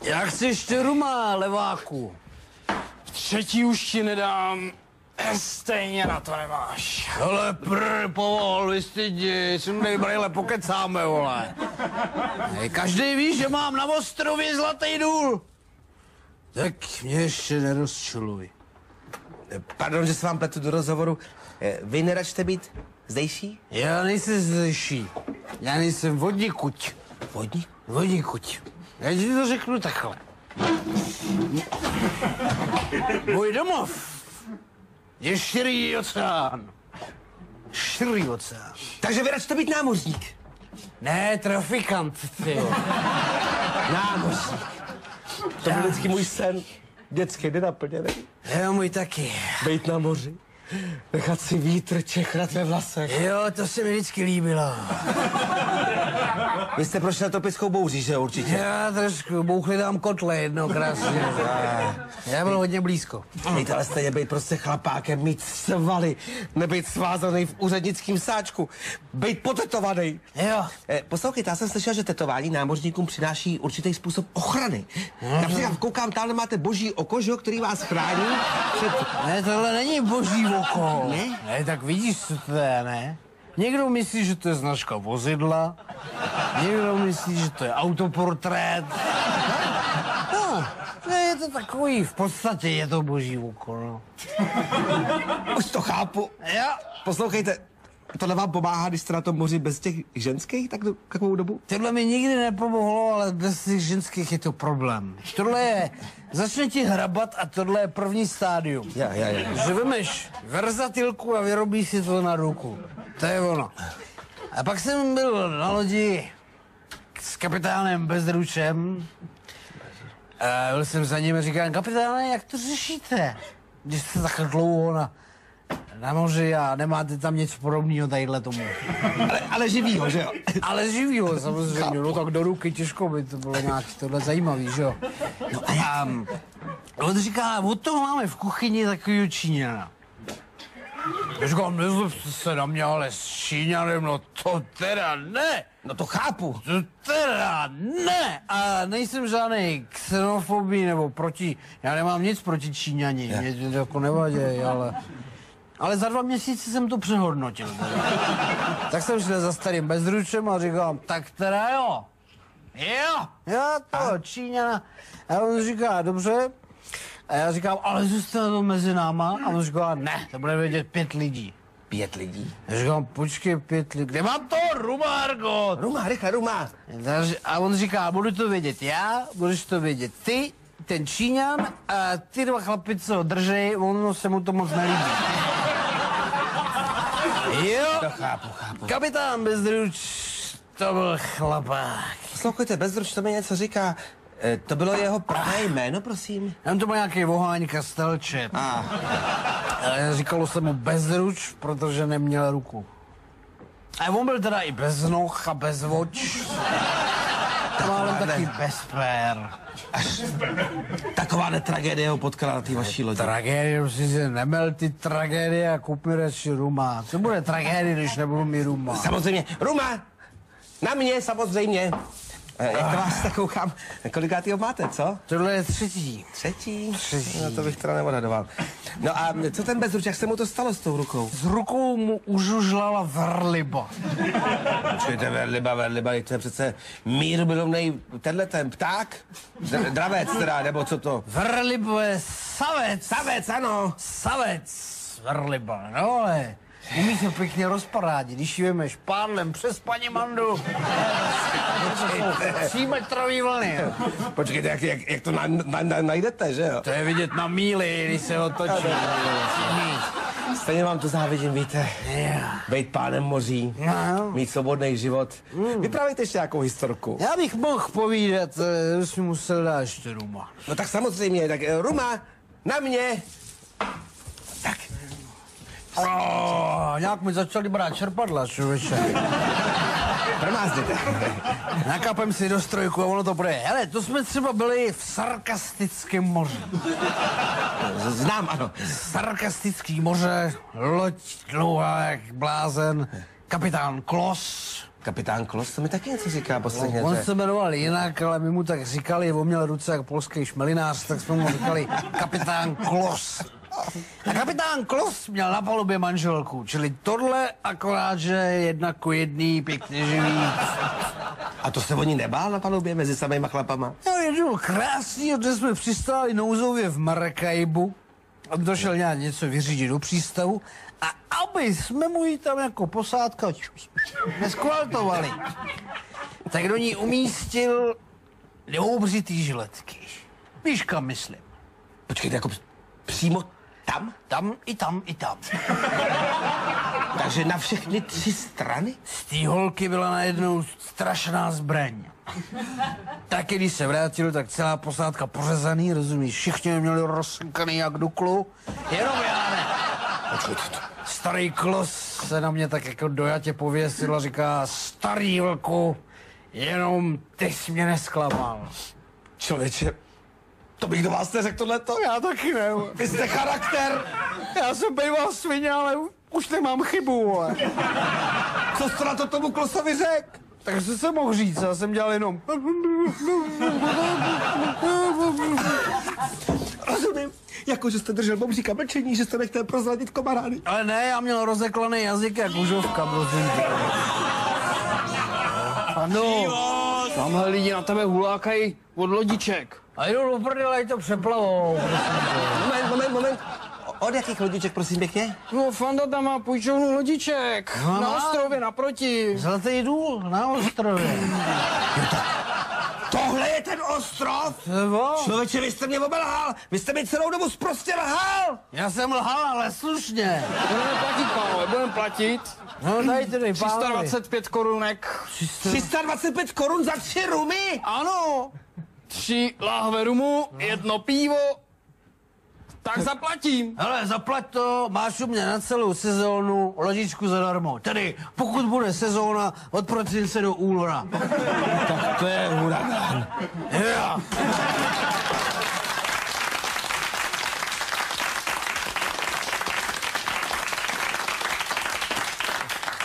Já chci ještě ruma, leváku. Třetí už ti nedám. Stejně na to nemáš. Ale povol, vystydi, sundej brejle, pokecáme, vole. Každý ví, že mám na ostrově zlatý důl. Tak mě ještě nerozčuluj.
Pardon, že se vám pletu do rozhovoru. Vy neračte být zdejší?
Já nejsem zdejší. Já nejsem vodníkuť. Vodníkuť. Já ti to řeknu takhle. Můj domov je širý oceán. Širý oceán.
Takže vy račte být námořník?
Ne, trafikant, ty.
Námořník. To byl vždycky můj sen. Dětský, nenaplněný.
Jo, můj taky.
Bejt na moři. Nechat si vítr čechrat ve vlasech.
Jo, to se mi vždycky líbilo.
Vy jste prošli tropickou bouří, že určitě?
Já trošku, bouchli tam kotle jedno krásně. Já byl hodně blízko.
Víte, ale stejně být prostě chlapákem, mít svaly, nebejt svázaný v úřednickém sáčku, být potetovaný.
Jo.
Poslouchejte, já jsem slyšel, že tetování námořníkům přináší určitý způsob ochrany. Například koukám, tam máte boží oko, že jo, který vás chrání před...
Ne, tohle není boží oko.
Ne?
Ne, tak vidíš, co to je, ne? Někdo myslí, že to je značka vozidla, někdo myslí, že to je autoportrét. No, je to takový, v podstatě je to boží oko, no.
Už to chápu.
Jo.
Poslouchejte, tohle vám pomáhá, když jste na tom moři bez těch ženských, tak takovou dobu?
Tohle mi nikdy nepomohlo, ale bez těch ženských je to problém. Tohle je, začne ti hrabat a tohle je první stádium.
Já.
Že vemeš verzatilku a vyrobíš si to na ruku. To je ono. A pak jsem byl na lodi s kapitánem Bezručem. A byl jsem za ním a říkám, kapitáne, jak to řešíte? Když jste takhle dlouho na moři a nemáte tam něco podobného tadyhle tomu.
Ale živýho, že jo?
Ale živýho, samozřejmě. No tak do ruky těžko by to bylo nějak tohle zajímavý, že jo? No a on říká, od toho máme v kuchyni takovýho Číňana. Já říkám, nezlobte se na mě, ale s Číňanem, no to teda ne.
No to chápu.
To teda ne. A nejsem žádnej xenofobí nebo já nemám nic proti Číňani. Mě to jako nevadí, ale za 2 měsíce jsem to přehodnotil. Tak jsem šel za starým Bezručem a říkám, tak teda jo. Já to Číňana. A on říká, dobře. A já říkám, ale zůstane to mezi náma. A on říká, ne, to bude vědět 5 lidí.
5 lidí?
Já říkám, počkej, 5 lidí. Kde mám to? Ruma, Argot.
Ruma, rychle, ruma.
A on říká, budu to vědět já, budeš to vědět ty, ten Číňan a ty 2 chlapi, co držej, ono se mu to moc nelíbí. Jo.
To chápu.
Kapitán Bezruč, to byl chlapák.
Poslouchejte, Bezruč, to mi něco říká. To bylo jeho pravé jméno, prosím?
Tam to byl nějaký Voháňka Stelčet. Ale říkalo se mu Bezruč, protože neměl ruku. A on byl teda i bez noh a bez oč.
málem taky bezpér.
Taková tragédie ho potkala na té vaší lodi.
Tragédie, si se nemel ty tragédie a kup mi radši ruma. Co bude tragédie, když nebudu mít ruma?
Samozřejmě. Ruma! Na mě, samozřejmě. Jak to vás tak koukám, kolikátýho máte, co?
Tohle je třetí.
Třetí? No to bych teda neodhadoval. No a co ten Bezruč, jak se mu to stalo s tou rukou?
S rukou mu užužlala verliba.
Počkejte, verliba, to je přece mírumilovnej tenhle ten pták? Dravec teda, nebo co to?
Verliba je savec.
Savec, ano.
Savec, verliba, no ale... Umí se pěkně rozparádit, když ji vemeš pádlem přes paní Mandu. 3metrový vlny.
Počkejte, jak to najdete, že jo?
To je vidět na míli, když se otočí.
Stejně vám to závidím, víte. Bejt pánem moří, mít svobodný život. Vyprávějte ještě nějakou historku.
Já bych mohl povídat, že jsi musel dát ještě ruma.
No tak samozřejmě, tak ruma, na mě. Tak.
Nějak mi začali brát čerpadla, člověče.
Promázněte.
Nakapem si do strojku a ono to bude. Hele, to jsme třeba byli v Sarkastickém moři.
Znám, ano.
Sarkastický moře, loď dlouhá jak blázen, kapitán Klos.
Kapitán Klos, to mi taky něco říká posledně.
On se jmenoval jinak, ale my mu tak říkali, on měl ruce jak polský šmelinář, tak jsme mu říkali kapitán Klos. A kapitán Klos měl na palubě manželku, čili tohle akorát, že 1:1, pěkně živý.
A to se o ní nebál na palubě mezi samýma chlapama?
No, jednou krásný, že jsme přistáli nouzově v Maracaibu. On došel nějak něco vyřídit do přístavu a aby jsme mu ji tam jako posádka neskvaltovali, tak do ní umístil neobřitý žiletky. Víš, kam myslím?
Počkejte, jako přímo tam?
Tam i tam i tam.
Takže na všechny 3 strany?
Z té holky byla najednou strašná zbraň. Taky když se vrátil, tak celá posádka pořezaný, rozumíš? Všichni měli rozsunkaný jak duklu, jenom já ne. Starý Klos se na mě tak jako dojatě pověsil a říká, starý vlku, jenom ty jsi mě nesklamal.
Člověče, to bych do vás neřekl tohleto.
Já taky ne.
Vy jste charakter.
Já jsem býval svině, ale už nemám chybu, vole.
Co jsi na to tomu Klosovi řekl?
Takže se mohl říct, já jsem dělal jenom...
Rozumím. Jako, že jste držel bobříka mlčení, že jste nechtěl prozradit kamarády.
Ale ne, já měl rozeklaný jazyk jak užovka, prosím tě. Ano, tamhle lidi na tebe hulákají od lodiček. A jdou do prdele, ať to přeplavou.
Moment. Od jakých lodiček, prosím pěkně?
No, Fanda tam má půjčovnu lodiček.
No,
na ostrově naproti.
Zlatý důl na ostrově.
Tohle je ten ostrov? Člověče, vy jste mě obelhal. Vy jste mi celou dobu sprostě lhal.
Já jsem lhal, ale slušně.
Budeme platit, pánové, budeme platit.
No, daj tedy,
325 korunek.
325 korun za 3 rumy?
Ano. 3 láhve rumu, 1 pivo. Tak zaplatím.
Hele, zaplať to, máš u mě na celou sezónu lodičku zadarmo. Tedy pokud bude sezóna od prosince do února.
Tak to je huragán.
Yeah.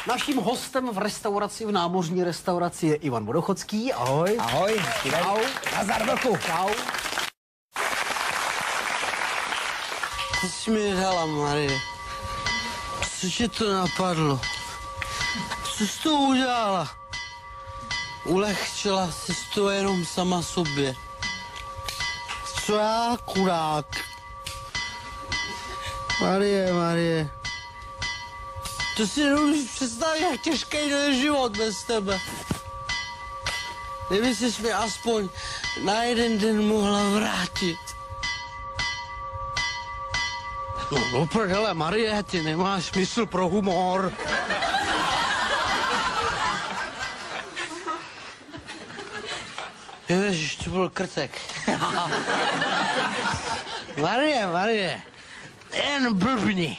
Naším hostem v restauraci, v námořní restauraci je Ivan Vodochodský. Ahoj.
Ahoj.
Čau.
Nazdar, vlku.
Čau. Co jsi mi dala, Marie? Co tě to napadlo? Co jsi to udělala? Ulehčila jsi to jenom sama sobě. Co já, kurák? Marie. To si nemůžeš představit, jak těžký je život bez tebe. Kdyby jsi mi aspoň na jeden den mohla vrátit. No prdele, Marie, ty nemáš smysl pro humor. Ježiš, to byl krtek. Marie, jen blbni.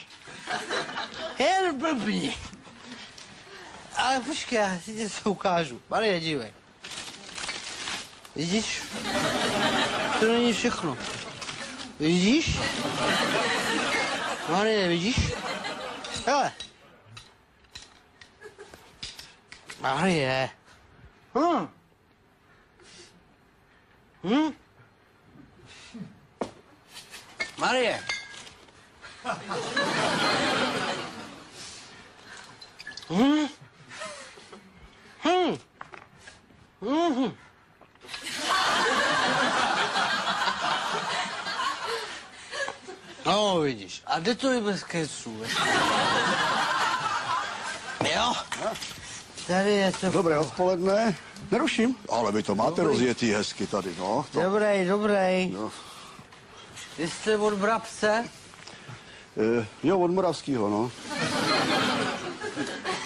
Ale počkej, já si něco ukážu. Marie, dívej. Vidíš? To není všechno. Vidíš? Marie, vidíš? Hele. Marie. Marie. No, vidíš. A jde to i bez keců. Jo. Tady je to...
Dobré odpoledne. Neruším. Ale vy to máte rozjetý hezky tady, no. To...
Dobrý.
No.
Vy jste od Brabce?
Jo, od Moravskýho, no.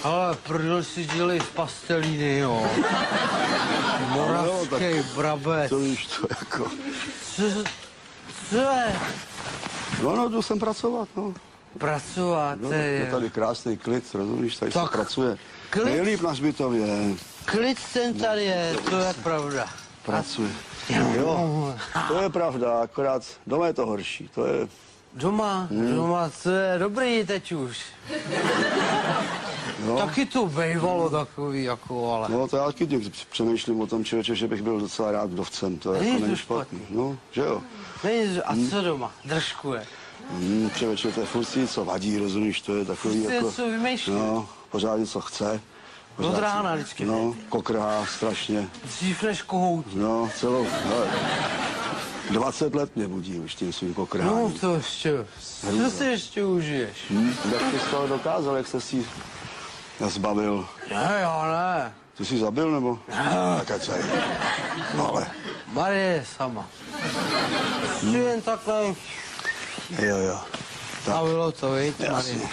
Ale prdel si dělej z pastelíny, jo. Moravský
no,
Brabec.
To víš, to jako...
Co je?
No, jdu sem pracovat, no.
Pracovat,
no, je tady krásný klid, rozumíš, tady tak se pracuje.
Klid?
Nejlíp na Hřbitově.
Klid ten tady je, to je pravda.
Pracuje. Jo, to je pravda, akorát doma je to horší, to je...
Doma, to je dobrý teď už.
No.
Taky to bývalo takový, jako, ale...
No, to já taky přemýšlím o tom, člověče, že bych byl docela rád vdovcem, to jako není špatný. No, že jo.
A co doma? Držkuje.
Člověče, to je furt si něco vadí, rozumíš, to je takový
furt
jako...
Co vymýšlí.
No, pořád něco chce.
Od rána vždycky.
No, kokrhá strašně.
Dřív než kohoutí.
No, celou, no, 20 let mě budí už tím svým kokrháním.
No, to ještě, co si ještě užiješ?
Jak ty z toho dokázal, jak jsi si zbavil?
Ne, já ne.
Ty jsi zabil, nebo?
Ne.
Tak co je? No, ale...
Marie je sama. Jen takhle.
Jo. Tak.
A bylo to, viď, Marie.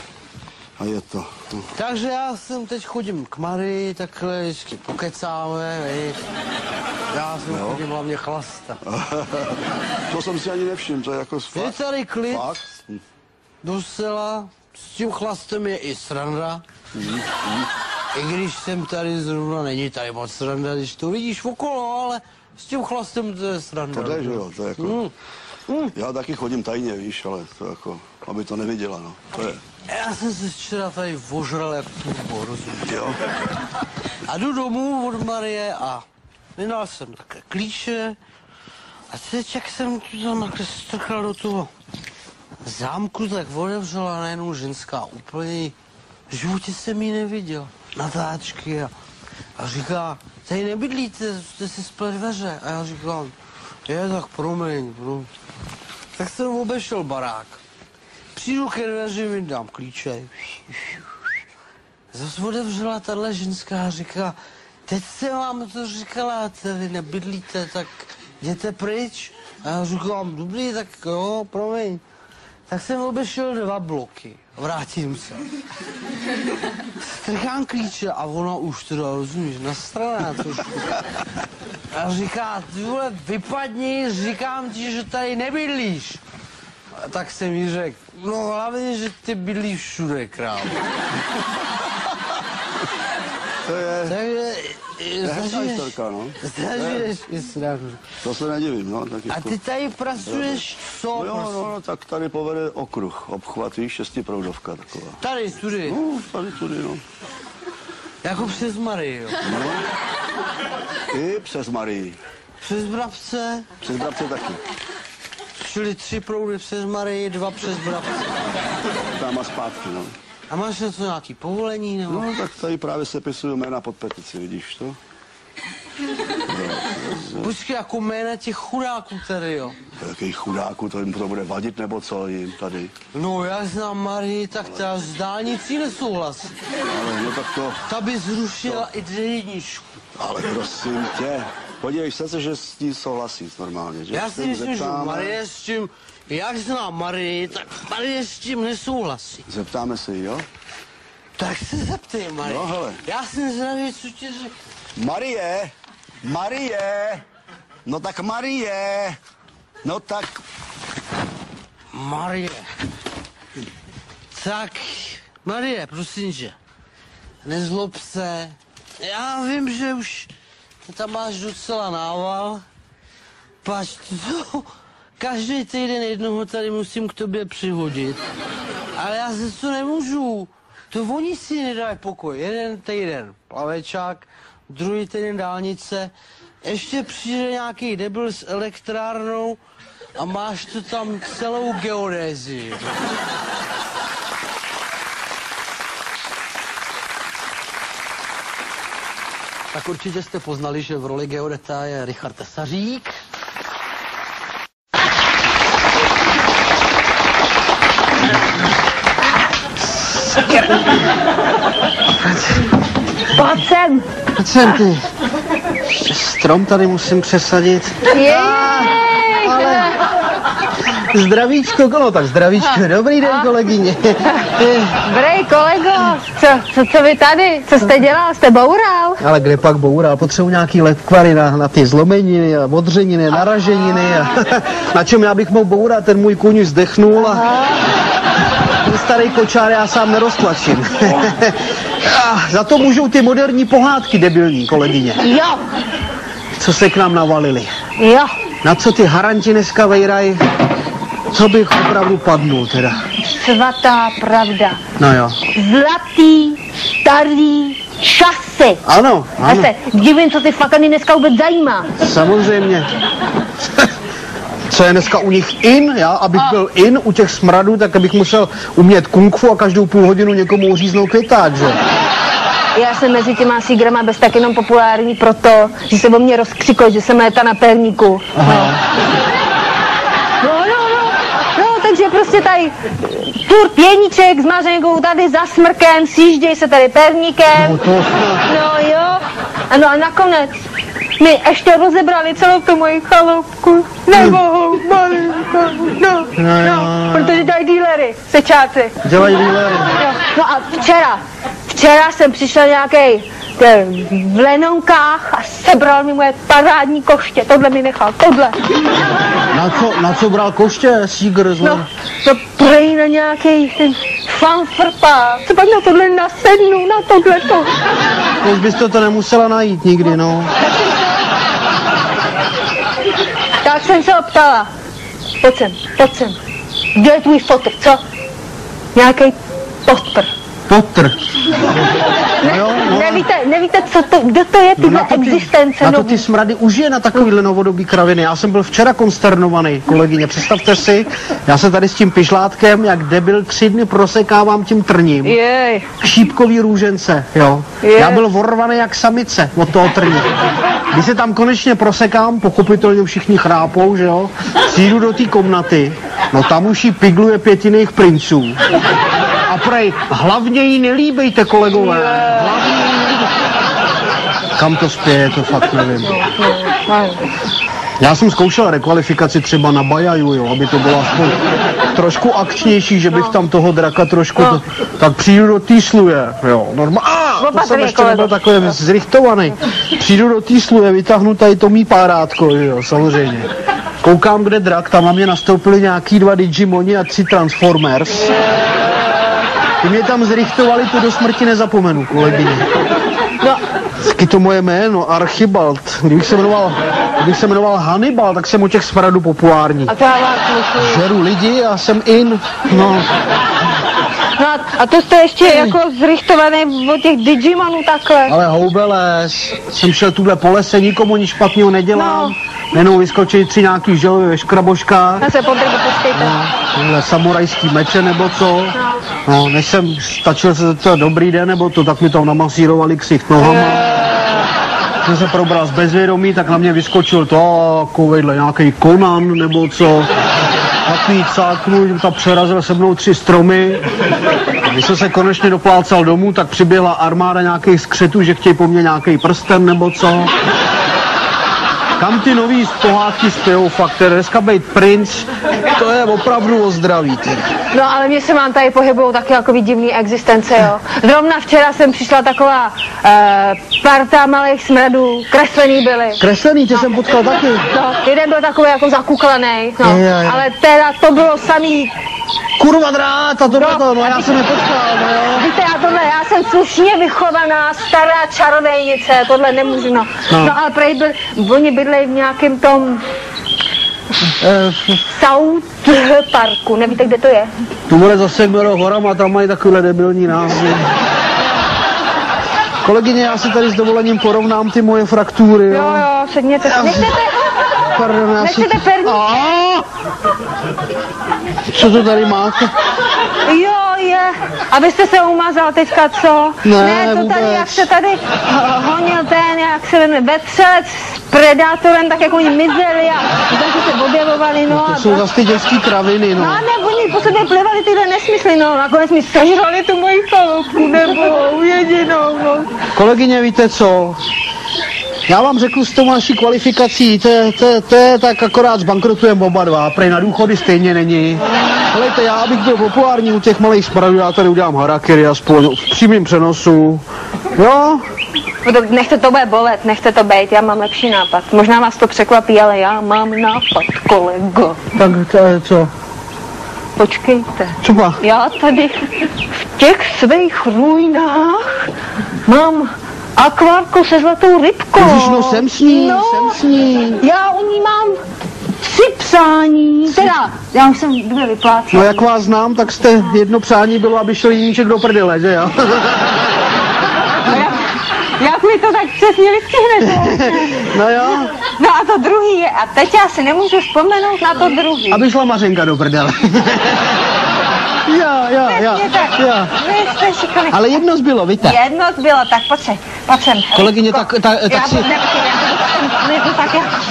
A je to. No.
Takže já jsem teď chodím k Marii, takhle vždycky pokecáme, viď. Já jsem chodím hlavně chlasta.
To jsem si ani nevšiml, to je jako...
Je tady klid,
fakt?
docela, s tím chlastem je i sranda. I když jsem tady zrovna, není tady moc sranda, když to vidíš okolo, ale s tím chlastem to je sranda.
To jde, že jo, to je jako... Já taky chodím tajně, víš, ale to jako, aby to neviděla, no, to je...
Já jsem se včera tady ožral jak turbo, rozumíš?
Jo.
A jdu domů od Marie a vydal jsem takhle klíče a teď, jak jsem tu tam strkal do toho zámku, tak otevřela najednou ženská úplně, v životě jsem ji neviděl, natáčky a říká, tady nebydlíte, jste si splet dveře. A já říkám, tak promiň. Tak jsem obešel barák. Přijdu ke dveři, vydám klíče. Zase otevřela tahle ženská a říká, teď jsem vám to říkala, vy nebydlíte, tak jděte pryč. A já říkám, dobrý, tak jo, promiň. Tak jsem obešel 2 bloky. Vrátím se. Strkám klíče a ona už teda, rozumíš, nastraná trošku. A říká, ty vole, vypadni, říkám ti, že tady nebydlíš. A tak jsem jí řekl, no hlavně, že ty bydlíš všude, král.
To je...
Takže zažiješ i srandu.
To se nedivím, no. Tak
a ty tady pracuješ co?
No, tak tady povede okruh, obchvat, víš, 6proudovka taková.
Tady, tudy?
No, tady, no.
Jako přes Marii, jo?
No. I přes Marii.
Přes Brabce?
Přes Brabce taky.
Čili 3 proudy přes Marii, 2 přes Brabce.
Tam a zpátky, no.
A máš něco nějaký povolení, nebo?
No, tak tady právě sepisuju jména pod petici, vidíš to?
Počkej, jako jména těch chudáků tady, jo?
Jakých chudáků, to jim to bude vadit, nebo co jim tady?
No, já znám Marii, tak ta s dálnicí nesouhlasí.
Ale no tak to...
Ta by zrušila i D1.
Ale prosím tě, podívej se, že s tím souhlasí normálně, že?
Já si myslím, že Marie s tím, jak znám Marii, tak Marie s tím nesouhlasí.
Zeptáme se jí, jo?
Tak se zeptej, Marie.
No, hele.
Já jsem zvědavý, co ti řekl.
Marie, no tak Marie, no tak...
Marie. Tak, Marie, prosím tě, nezlob se. Já vím, že už Ty tam máš docela nával. Pač, každý týden jednoho tady musím k tobě přihodit. Ale já se to nemůžu. To oni si nedají pokoj. Jeden týden plavečák, druhý týden dálnice. Ještě přijde nějaký debil s elektrárnou a máš to tam celou geodézii. Tak určitě jste poznali, že v roli geodeta je Richard Tesařík.
Pojď sem.
Pojď sem ty. Strom tady musím přesadit. Ale... Zdravíčko, no tak zdravíčko, dobrý den, kolegyně.
Dobrý kolego, co vy tady? Co jste dělal? Jste boural?
Ale kde pak boural? Potřebuji nějaký letkvary na ty zlomeniny a odřeniny, naraženiny. A na čem já bych mohl bourat, ten můj kůň už zdechnul a ten starý kočár já sám neroztlačím. Za to můžou ty moderní pohádky debilní, kolegyně.
Jo.
Co se k nám navalili?
Jo.
Na co ty haranti dneska vejraj? Co bych opravdu padnul teda?
Svatá pravda.
No jo.
Zlatý, starý časy.
Ano, ano.
Já se divím, co ty fakany dneska vůbec zajímá.
Samozřejmě. Co je dneska u nich in? Já, abych byl in u těch smradů, tak abych musel umět kung fu a každou půl hodinu někomu uříznout květák, že?
Já jsem mezi těma sígrama bez tak jenom populární proto, že se o mě rozkřiklo, že jsem léta na perníku. No, takže prostě tady furt jeníček s mařenkou tady za smrkem, sjížděj se tady perníkem. No jo. Ano a nakonec mi ještě rozebrali celou tu moji chaloupku. Nemohou, no, protože dají dílery, sečáci.
Dělají dílery.
No a včera jsem přišel nějaký v Lenonkách a sebral mi moje parádní koště. Tohle mi nechal, tohle.
Na co bral koště, sígr?
No prej na nějaký ten fanfrpá. Co pak na tohle nasednu, na tohleto.
Už bys to nemusela najít nikdy, no.
Tak jsem se optala. Pojď sem. Kde je tvůj fotr, co? Nějaký potr.
Potr. No.
Nevíte, co to, kdo to je, tyhle existence?
Na to ty smrady už je na takovýhle novodobý kraviny. Já jsem byl včera konsternovaný, kolegyně. Představte si, já se tady s tím pyšlátkem, jak debil 3 dny prosekávám tím trním.
Jej.
Šípkový růžence, jo. Já byl vorvaný jak samice od toho trní. Když se tam konečně prosekám, pochopitelně všichni chrápou, že jo. Přijdu do té komnaty, no tam už jí pigluje 5 jiných princů. A prej, hlavně jí nelíbejte, kolegové. Hlavně jí nelíbejte. Kam to spěje, to fakt nevím. Já jsem zkoušel rekvalifikaci třeba na Bajaju, jo, aby to bylo aspoň trošku akčnější, že bych tam toho draka trošku... Tak přijdu do týsluje, jo, normálně. To jsem ještě nebyl takový zrichtovaný. Přijdu do týsluje, vytáhnu tady to mý párátko, jo, samozřejmě. Koukám, kde drak, tam na mě nastoupili nějaký 2 Digimoni a 3 Transformers. Ty mě tam zrichtovali, to do smrti nezapomenu, kolegyně. No. Vždycky to moje jméno, Archibald. Kdybych se jmenoval Hannibal, tak jsem u těch smradů populární.
A to já vás musím.
Žeru lidi a jsem in, no.
No a to jste ještě jako zrichtovaný od těch Digimonů takhle.
Ale houbeles, jsem šel tuhle po lese, nikomu nic špatného nedělám. Nenou vyskočili 3 nějaký želvy ve škraboškách.
Já se podrbu, počkejte.
No, samurajský meče nebo co. No, než jsem stačil se to dobrý den nebo to, tak mi tam namasírovali ksicht nohama. Když se probral z bezvědomí, tak na mě vyskočil takovejhle nějaký Conan nebo co. Takový cáknu, tam přerazil se mnou 3 stromy. Když jsem se konečně doplácal domů, tak přiběhla armáda nějakých skřetů, že chtějí po mně nějaký prsten nebo co. Kam ty nový pohádky spějou fakt, dneska být princ, to je opravdu o zdraví.
No ale mě se mám tady pohybujou taky jako divný existence, jo. Zrovna včera jsem přišla taková parta malých smradů, kreslený byly.
Kreslený, ty jsem potkal taky.
No, jeden byl takový jako zakuklanej, no. Ale teda to bylo samý
Kurva drát, a tohle to, no já jsem nepotkal, no jo.
Víte, já jsem slušně vychovaná, stará čarodějnice, tohle nemůžu, no. No ale prej oni bydlejí v nějakém tom South Parku, nevíte, kde to je?
To bude zase Mero horama, tam mají takovýhle debilní názvy. Kolegyně, já si tady s dovolením porovnám ty moje fraktury, jo.
Jo, sedněte. Nechcete perník?
Co to tady máte?
Jo, je. Abyste se umazal teďka, co?
Ne,
to tady,
vůbec.
jak se tady honil ten, jak se jmenuje, vetřelec s predátorem, tak jak oni mizeli a taky se objevovali, no.
To jsou zase ty dětský kraviny, no.
No a ne, oni po sobě plivali tyhle nesmysly, no. Nakonec mi sežrali tu moji chalupku, nebo jedinou, no.
Kolegyně, víte co? Já vám řeknu s tou naší kvalifikací, to je tak akorát zbankrotujeme oba dva, prej na důchody stejně není. Helejte, já abych byl populární u těch malých smradů, já tady udělám harakiri aspoň v přímém přenosu. Jo?
Nechte to bude bolet, nechte to být, já mám lepší nápad. Možná vás to překvapí, ale já mám nápad, kolego.
Tak to je co?
Počkejte.
Co pak?
Já tady v těch svých ruinách mám akvárko se zlatou rybkou.
Ježiš, no jsem s ní.
Já u ní mám 3 přání. Teda, já už jsem 2 vyplácela.
No jak vás znám, tak jste jedno přání bylo, aby šel jiníček do prdele, že jo?
Jak mi to tak přesně vystřihnete?
No jo.
No a to druhý je, a teď já si nemůžu vzpomenout na to druhý.
Aby šla Mařenka do prdele. Jo.
Vy jste šikovný.
Ale jedno zbylo, víte?
Jedno zbylo, tak pojď sem.
Kolegyně, tak si...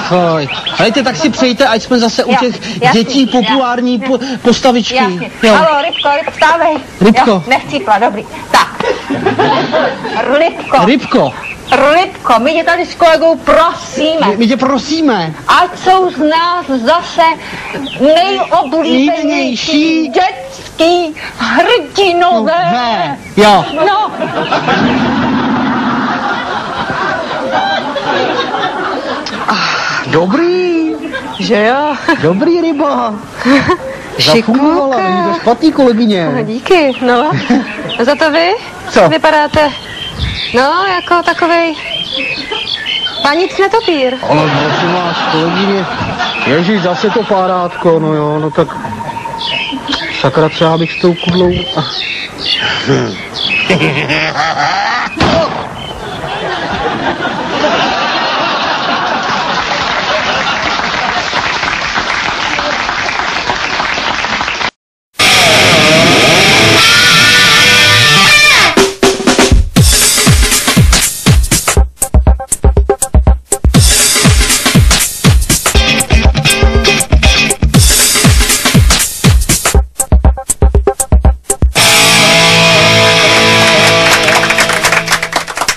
Foj. Helejte, tak si přejte, ať jsme zase u těch dětí populární postavičky.
Jasně. Halo, Rybko, vstávej.
Rybko.
Jo, nechcípla, dobrý. Tak. Rybko, my tě tady s kolegou prosíme.
My tě prosíme.
Ať jsou z nás zase nejoblíbenější dětský hrdinové.
Jo.
No.
Dobrý.
Že jo?
Dobrý, rybo. Zafungovala, není to špatný, kolegyně.
No, díky, no. Za to vy?
Co?
Vypadáte, no, jako takovej panic netopír.
Ale prosím vás, kolegyně, ježíš, zase to párátko, no jo, no tak sakra, třeba bych s tou kudlou...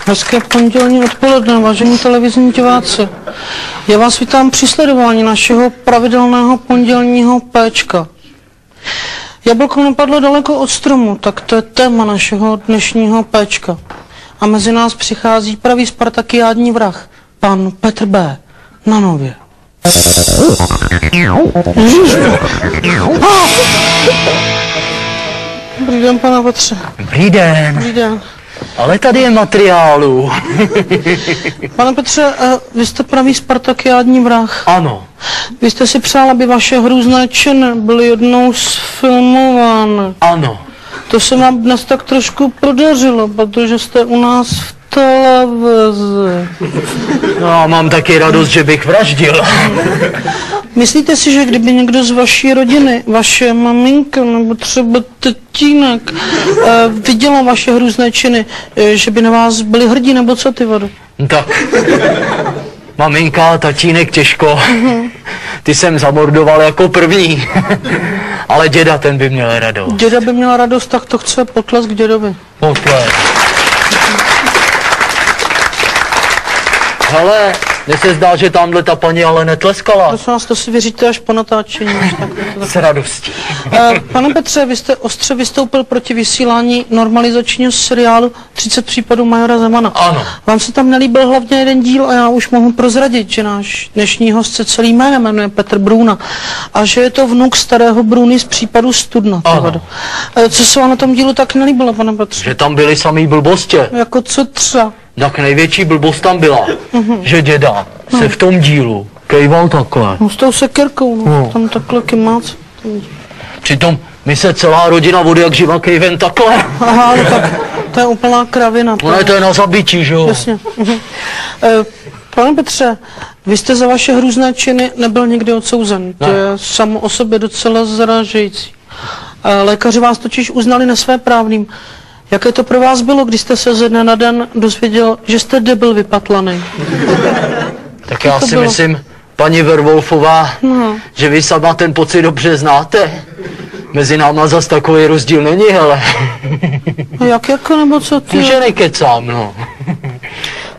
Hezké pondělní odpoledne, vážení televizní diváci. Já vás vítám při sledování našeho pravidelného pondělního péčka. Jablko nepadlo daleko od stromu, tak to je téma našeho dnešního péčka. A mezi nás přichází pravý spartakiádní vrah, pan Petr B. na Nově. Dobrý den, pane Petře.
Dobrý den.
Dobrý den.
Ale tady je materiálu.
Pane Petře, vy jste pravý spartakiádní vrah.
Ano.
Vy jste si přál, aby vaše hrůzné činy byly jednou sfilmovány.
Ano.
To se vám dnes tak trošku podařilo, protože jste u nás v televizi.
No a mám taky radost, že bych vraždil.
Myslíte si, že kdyby někdo z vaší rodiny, vaše maminka nebo třeba tatínek viděla vaše hrůzné činy, že by na vás byli hrdí, nebo co, ty vado?
Tak, maminka, tatínek těžko. Ty jsem zamordoval jako první. Ale děda, ten by měl radost.
Děda by měl radost, tak to chce potlesk dědovi.
Potlesk. Hele, Mně se zdá, že tamhle ta paní ale netleskala.
Prosím vás, to si věříte až po natáčení.
S radostí.
Pane Petře, vy jste ostře vystoupil proti vysílání normalizačního seriálu 30 případů majora Zemana.
Ano.
Vám se tam nelíbil hlavně jeden díl a já už mohu prozradit, že náš dnešní host se celý jménem jmenuje Petr Brůna a že je to vnuk starého Brůny z případu Studna. Co se vám na tom dílu tak nelíbilo, pane Petře?
Že tam byly samý blbostě.
Jako co třeba?
Tak největší blbost tam byla, že děda se v tom dílu kejval takhle.
No s tou sekerkou, no. Tam takhle kymác.
Přitom my se celá rodina vody jak živa kejven takhle.
Aha, no tak to je úplná kravina.
To je na zabití, že jo?
Jasně. Pane Petře, vy jste za vaše hrůzné činy nebyl nikdy odsouzen. To je samo o sobě docela zarážející. Lékaři vás totiž uznali nesvéprávným. Jaké to pro vás bylo, když jste se ze dne na den dozvěděl, že jste debil vypatlaný?
Tak já si myslím, paní Werwolfová, že vy sama ten pocit dobře znáte. Mezi náma zas takový rozdíl není, hele.
A jak jako, nebo co ty?
Že nekecám, no.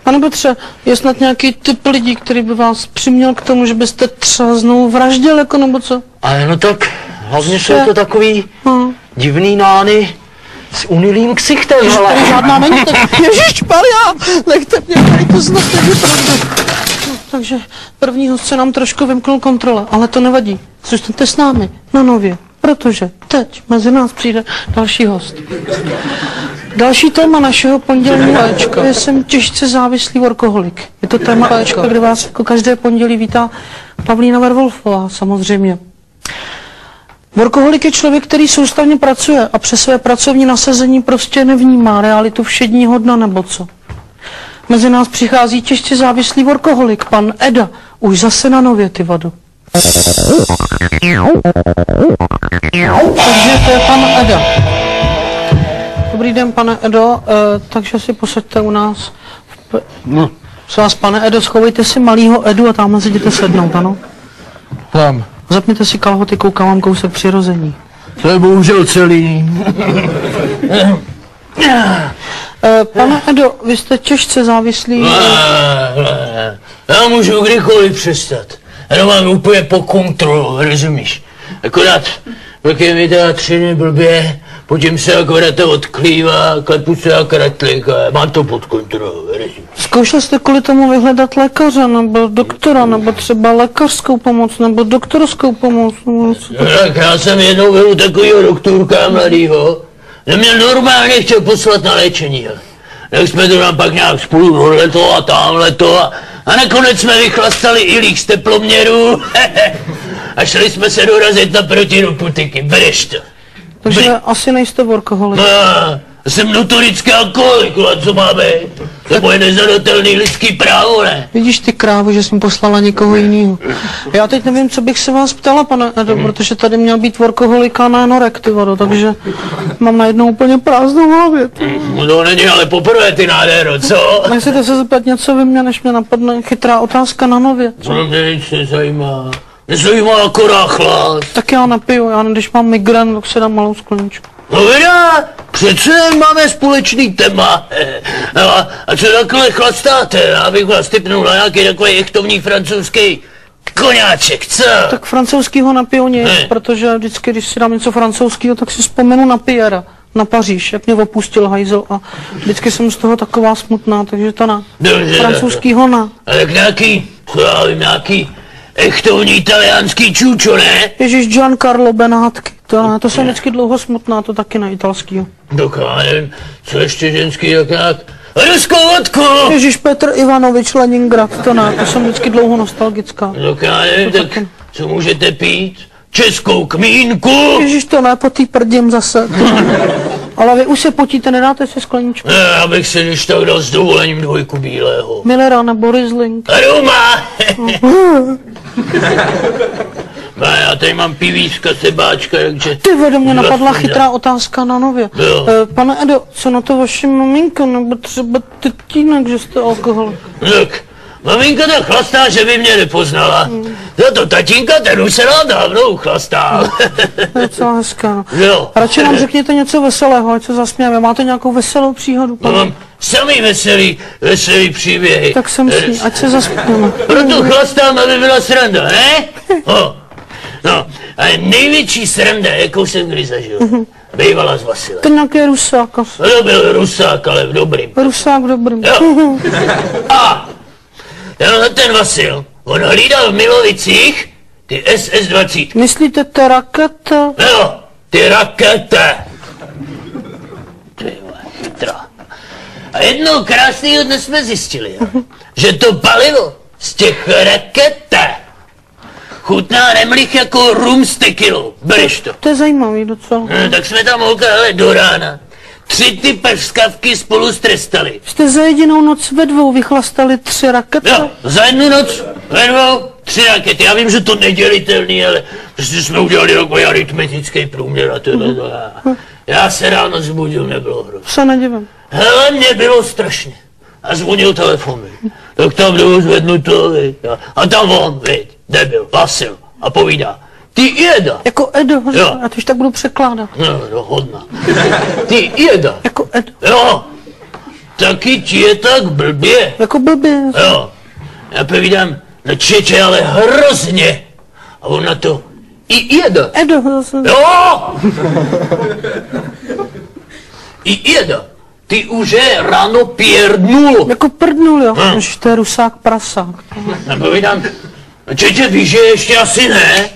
Pane Petře, je snad nějaký typ lidí, který by vás přiměl k tomu, že byste třeba znovu vraždil, jako, nebo co?
Ale no tak, hlavně jsou to takový divný nány s unilým ksichtem, hele.
Tady žádná není, Ježišmarja, nechte mě, tady to snad není pravda. Takže první host se nám trošku vymknul kontrole, ale to nevadí. Zůstaňte s námi na Nově, protože teď mezi nás přijde další host. Další téma našeho pondělního Ačka. Já jsem těžce závislý workoholik. Je to téma Ačka, kde vás jako každé pondělí vítá Pavlína Werwolfová, samozřejmě. Workoholik je člověk, který soustavně pracuje a přes své pracovní nasazení prostě nevnímá realitu všedního dna nebo co. Mezi nás přichází těžce závislý workoholik, pan Eda, už zase na Nově, ty vado. Takže to je pan Eda. Dobrý den, pane Edo, takže si posaďte u nás. Co vás, pane Edo, schovejte si malýho Edu a tamhle si jděte sednout, ano?
Tam.
Zapněte si kalhoty, koukám vám kousek přirození.
To je bohužel celý.
Pane Edo, vy jste těžce závislý.
Já můžu kdykoliv přestat. Já to mám úplně po kontrolu, rozumíš? Akorát, jak je mi teda 3 dny blbě, potom se akorát to odklívá, klepu se jak ratlík a mám to pod kontrolou, rozumíš?
Zkoušel jste kvůli tomu vyhledat lékaře, nebo doktora, nebo třeba lékařskou pomoc, nebo doktorskou pomoc?
Tak já jsem jednou byl u takovýho doktorka mladýho, že mě normálně chtěl poslat na léčení. Tak jsme to tam pak nějak spolu tohleto a tamhleto a nakonec jsme vychlastali i líh z teploměru a šli jsme se dorazit naproti do putiky. Bereš to.
Takže asi nejste workoholik.
Jsem notorický alkoholik, a co má být? To je moje nezadatelný lidský právo, ne?
Vidíš ty krávo, že jsem poslala někoho jiného. Já teď nevím, co bych se vás ptala, pane Edo, protože tady měl být workoholik a ne norek, ty vado, takže mám najednou úplně prázdnou hlavě.
To není ale poprvé, ty nádhero, co?
Nechcete se zeptat něco vy mě, než mě napadne chytrá otázka na Nově.
Co mě nic nezajímá. Mě zajímá akorát chlad.
Tak já napiju, já když mám migrén, tak si dám malou skleničku.
No vidá, přece máme společný téma. A co takhle chlastáte? Já bych vás tipnul na nějaký takový echtovní francouzský koňáček, co?
Tak francouzskýho napiju nic, protože vždycky, když si dám něco francouzského, tak si vzpomenu na Pierre, na Paříž, jak mě opustil hajzel a vždycky jsem z toho taková smutná, takže to ne. Francouzskýho ne.
A tak nějaký, já vím, nějaký echtovní italiánský čůčo, ne?
Ježíš, Giancarlo Benátky, to jsem vždycky dlouho smutná, to taky na italskýho.
Tak já nevím, co ještě ženský, jak nějak ruskou vodku!
Ježíš, Petr Ivanovič, Leningrad, to ne, to jsem vždycky dlouho nostalgická.
Tak já nevím, tak taky... co můžete pít? Českou kmínku?
Ježíš, to ne, po tý prdím zase. Ale vy už se potíte, nedáte si skleničku?
Ne, já bych si když tak dal s dovolením 2 bílého.
Millera nebo Riesling.
Aroma! Já tady mám pivíčka, sebáčka, takže...
Ty vede, mě napadla chytrá otázka na Nově. Pane Edo, co na to vaše maminka, nebo třeba tetínek, že jste alkoholik?
Tak, Maminka tak chlastá, že by mě nepoznala. Za to tatínka, ten už se nám dávno uchlastal.
To je docela hezká, no.
Jo.
Radši nám řekněte něco veselého, ať se zasmějeme. Máte nějakou veselou příhodu?
Mám samý veselý příběhy.
Tak jsem si, ať se zasmějeme.
Proto chlastám, aby byla sranda, ne? No, a největší sranda, jakou jsem kdy zažil, bývala z Vasila.
To nějaký Rusák asi.
To byl Rusák, ale v dobrým.
Rusák v dobrým.
Jo. A ten Vasil, on hlídal v Milovicích ty SS-20.
Myslíte ty rakety?
Jo, ty rakety. Ty vole, a jednoho krásného dne jsme zjistili, že to palivo z těch raket chutná nemlich jako rum s tekilou. Bereš to.
To je zajímavý docela.
Tak jsme tam houkali do rána. 3 ty pašskavky spolu strestali.
Jste za jedinou noc ve dvou vychlastali 3 rakety?
Jo, za jednu noc ve dvou 3 rakety. Já vím, že to nedělitelný, ale prostě jsme udělali takový aritmetický průměr a tohle. Já se ráno zbudil, nebylo hrozně.
Se nedivím.
Hele, mě bylo strašně. A zvonil telefon, tak tam jdu zvednu to, a tam on, debil, Vasil, a povídá, ty Jeda.
Jako Edo,
jo.
Já to už tak budu překládat.
No, hodná. Ty Jeda.
Jako Edo.
Jo, taky ti je tak blbě.
Jako blbě.
Jo, já povídám, no čeče, ale hrozně. A on na to, i Jeda.
Edo, zase.
Jo. I Jeda. Ty už je ráno pěrdnul.
Jako prdnul, jo. Už to je Rusák prasák.
Já povídám, čeče, víš, že ještě asi ne?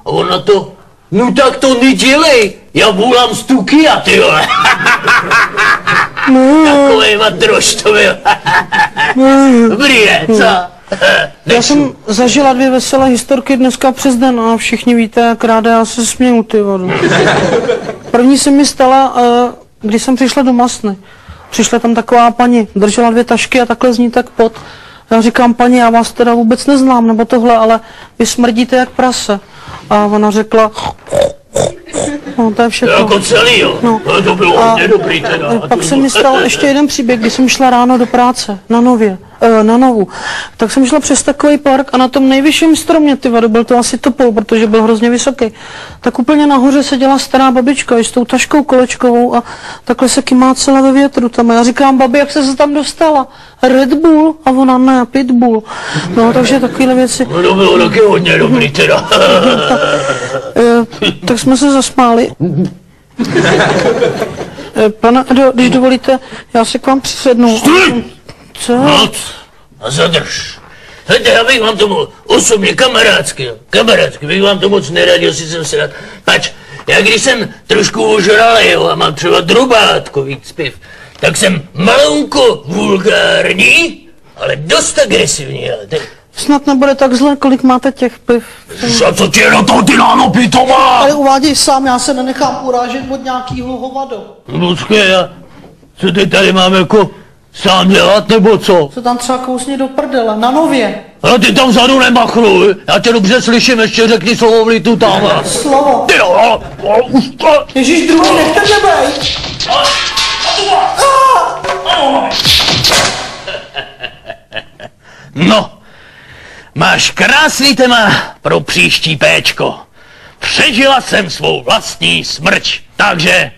A on na to, no tak to nedělej, já volám z Tukia, ty vole. Takovej matroš to byl. Dobrý je, co?
Já jsem zažila 2 veselé historky dneska přes den a všichni víte, jak ráda já se směju, ty vole. První se mi stala, když jsem přišla do Masny. Přišla tam taková paní, držela 2 tašky a takhle z ní tak pot. Já říkám, paní, já vás teda vůbec neznám, nebo tohle, ale vy smrdíte jak prase. A ona řekla, no to je všechno.
Jako celý, jo. No. To bylo hodně dobrý teda.
Pak se mi stal ještě jeden příběh, když jsem šla ráno do práce, na Novu. Tak jsem šla přes takový park a na tom nejvyšším stromě, ty vado, byl to asi topol, protože byl hrozně vysoký. Tak úplně nahoře seděla stará babička i s tou taškou kolečkovou a takhle se kymácela ve větru tam. A já říkám, babi, jak se tam dostala? Red Bull? A ona ne, Pitbull. No, takže takovéhle věci.
No to bylo taky hodně dobrý teda.
Tak jsme se zasmáli. Pane Edo, když dovolíte, já se k vám přisednu. Co?
Noc a zadrž. Hejte, já bych vám to moc osobně, kamarádsky bych vám to moc neradil, si jsem se rád. Pač, já když jsem trošku ožralej, a mám třeba drobátko víc piv, tak jsem malounko vulgární, ale dost agresivní, ale teď...
Snad nebude tak zle, kolik máte těch piv.
A co ti je na to, ty náno pitomá?
Ale uváděj sám, já se nenechám urážet od nějakýho hovado.
Počkej, co ty tady mám jako sám dělat, nebo co?
Co tam třeba kousně do prdele, na Nově.
Ale ty tam vzadu nemachruj, já tě dobře slyším, ještě řekni slovo vlitu tam.
Slovo.
Ty jo, už to...
Ježíš, druhý, nechte mě bejt.
No, máš krásný téma pro příští péčko. Přežila jsem svou vlastní smrť, takže...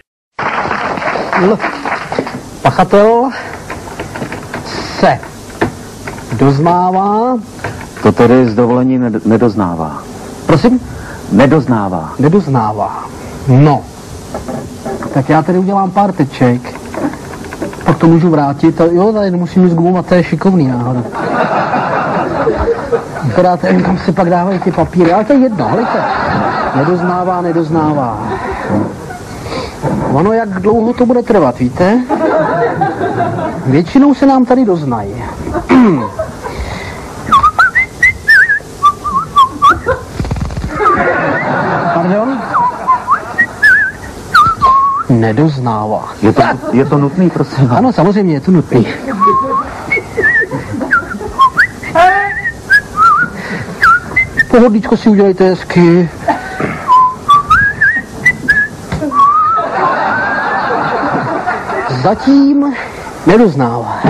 Pachatel se doznává.
To tedy s dovolením nedoznává.
Prosím?
Nedoznává.
Nedoznává. No. Tak já tady udělám pár teček. Pak to můžu vrátit. A jo, tady nemusím jít zgumovat, to je šikovný náhoda. Akorát nevím, kam si pak dávají ty papíry, ale to je jedno, hledajte. Nedoznává. Ono, jak dlouho to bude trvat, víte? Většinou se nám tady doznají. Pardon? Nedoznává.
Je to nutný, prosím?
Ano, samozřejmě, je to nutný. Pohodlíčko si udělejte hezky. Zatím nedoznává.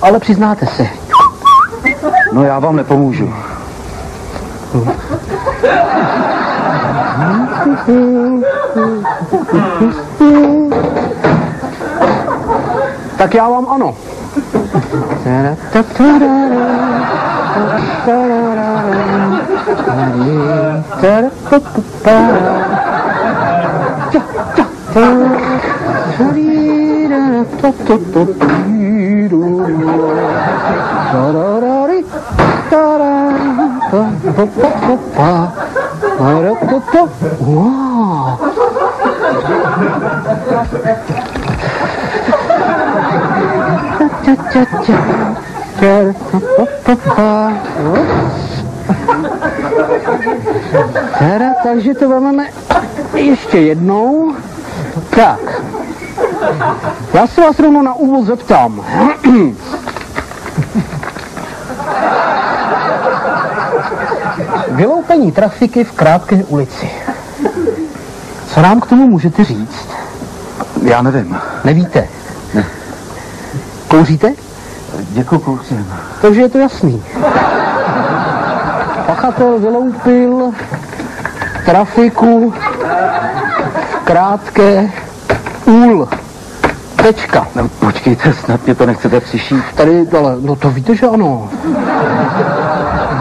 ale přiznáte se.
No já vám nepomůžu.
Tak já vám ano. Wow. Takže to vezmeme ještě jednou. Tak. Já se vás rovnou na úvod zeptám. Vyloupení trafiky v Krátké ulici. Co nám k tomu můžete říct?
Já nevím.
Nevíte?
Ne.
Kouříte?
Děkuji, kouřím.
Takže je to jasný. Pachatel vyloupil trafiku v Krátké ul. Tečka.
No, počkejte, snad mě to nechcete přišít.
Tady, ale, no to víte, že ano.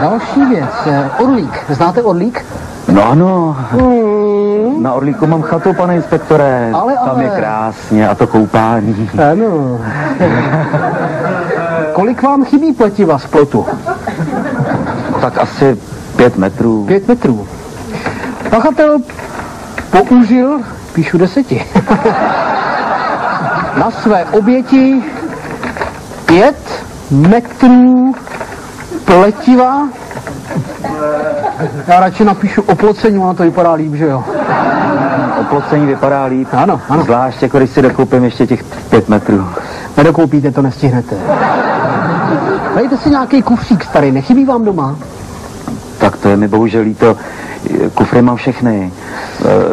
Další věc. Orlík. Znáte Orlík?
No ano. Na Orlíku mám chatu, pane inspektore.
Ale.
Tam je krásně a to koupání.
Ano. Kolik vám chybí pletiva z plotu?
Tak asi 5 metrů.
5 metrů. Pachatel použil, píšu 10. Na své oběti 5 metrů pletiva. Já radši napíšu oplocení, ono to vypadá líp, že jo?
Oplocení vypadá líp.
Ano, ano.
Zvlášť, jako když si dokoupím ještě těch 5 metrů.
Nedokoupíte, to nestihnete. Dejte si nějaký kufřík starý, nechybí vám doma?
Tak to je mi bohužel líto. Kufry mám všechny.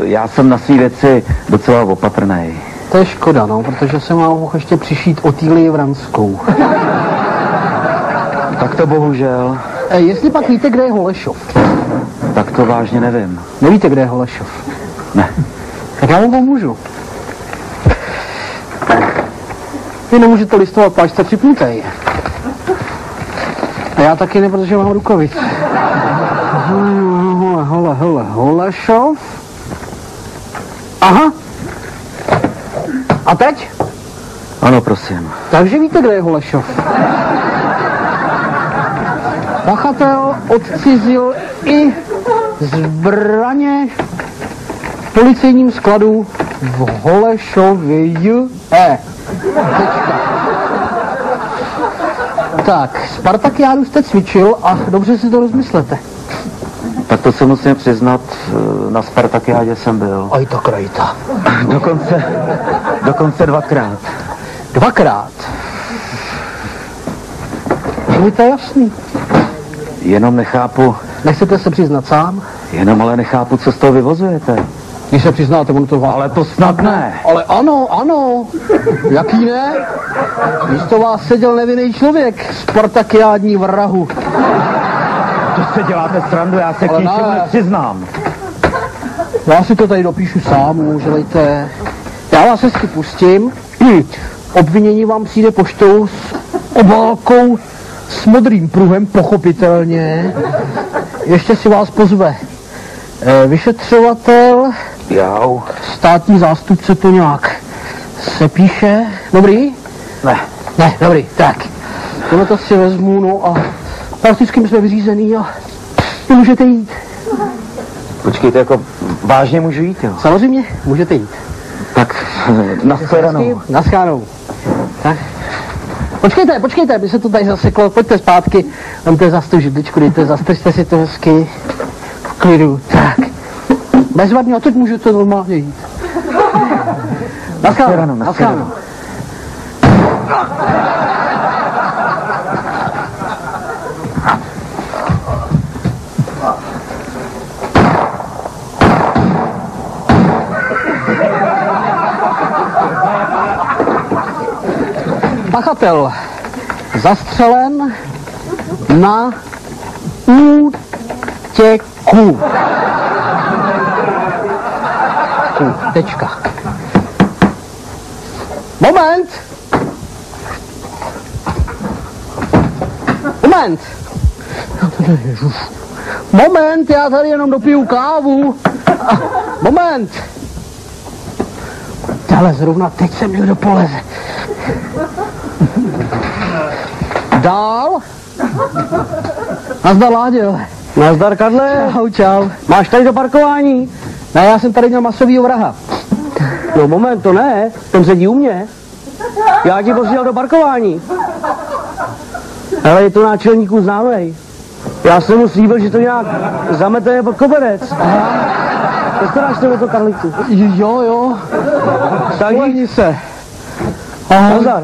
Já jsem na svý věci docela opatrnej.
To je škoda, no, protože jsem vám mohl ještě přišít Otýlii Vranskou.
Tak to bohužel.
Jestli pak víte, kde je Holešov?
Tak to vážně nevím.
Nevíte, kde je Holešov?
Ne.
Tak já vám pomůžu. Vy nemůžete listovat, páč jste připnutej. A já taky ne, protože mám rukavic. Holešov. Aha. A teď?
Ano, prosím.
Takže víte, kde je Holešov? Pachatel odcizil i zbraně v policejním skladu v Holešově. Tak, Spartakiádu jste cvičil a dobře si to rozmyslete.
Tak to se musím přiznat, na Spartakiádě jsem byl.
Aj to krajta.
Dokonce 2krát.
2krát? Je to jasný.
Jenom nechápu.
Nechcete se přiznat sám?
Jenom ale nechápu, co z toho vyvozujete.
Když se přiznáte, ono to vám...
Ale to snad ne.
Ale ano. Jaký ne? Místo vás seděl nevinný člověk, Spartakiádní vrahu.
To se děláte srandu, já se k ničemu nepřiznám.
Já si to tady dopíšu sám, můžete. Já vás hezky pustím. Obvinění vám přijde poštou s obálkou s modrým pruhem, pochopitelně. Ještě si vás pozve vyšetřovatel,
Jau.
státní zástupce to nějak se píše. Dobrý? Ne, dobrý, tak. Tohle to si vezmu, no a prakticky jsme vyřízený a můžete jít.
Počkejte, jako vážně můžu jít, jo?
Samozřejmě, můžete jít.
Tak, nashledanou.
Naschledanou. Tak. Počkejte, by se to tady zaseklo, pojďte zpátky, vemte zas tu židličku, dejte, zastržte si to hezky v klidu, tak. Bezvadně, a teď můžete normálně jít. Naschledanou. Pachatel zastřelen na útěku. Tečka. Moment! Moment! Moment, já tady jenom dopiju kávu. Moment! Ale zrovna teď jsem někdo poleze. Dál. Nazdar, Láďo. Nazdar, Karle. Čau, čau. Máš tady do parkování? Ne, já jsem tady měl masovýho vraha. No moment, to ne, ten sedí u mě. Já ti posílal do parkování. Ale je to náčelníků známej. Já jsem mu slíbil, že to nějak zameteme pod koberec. Postaráš se o to, Karlíku? Jo. Tak se. Nazdar.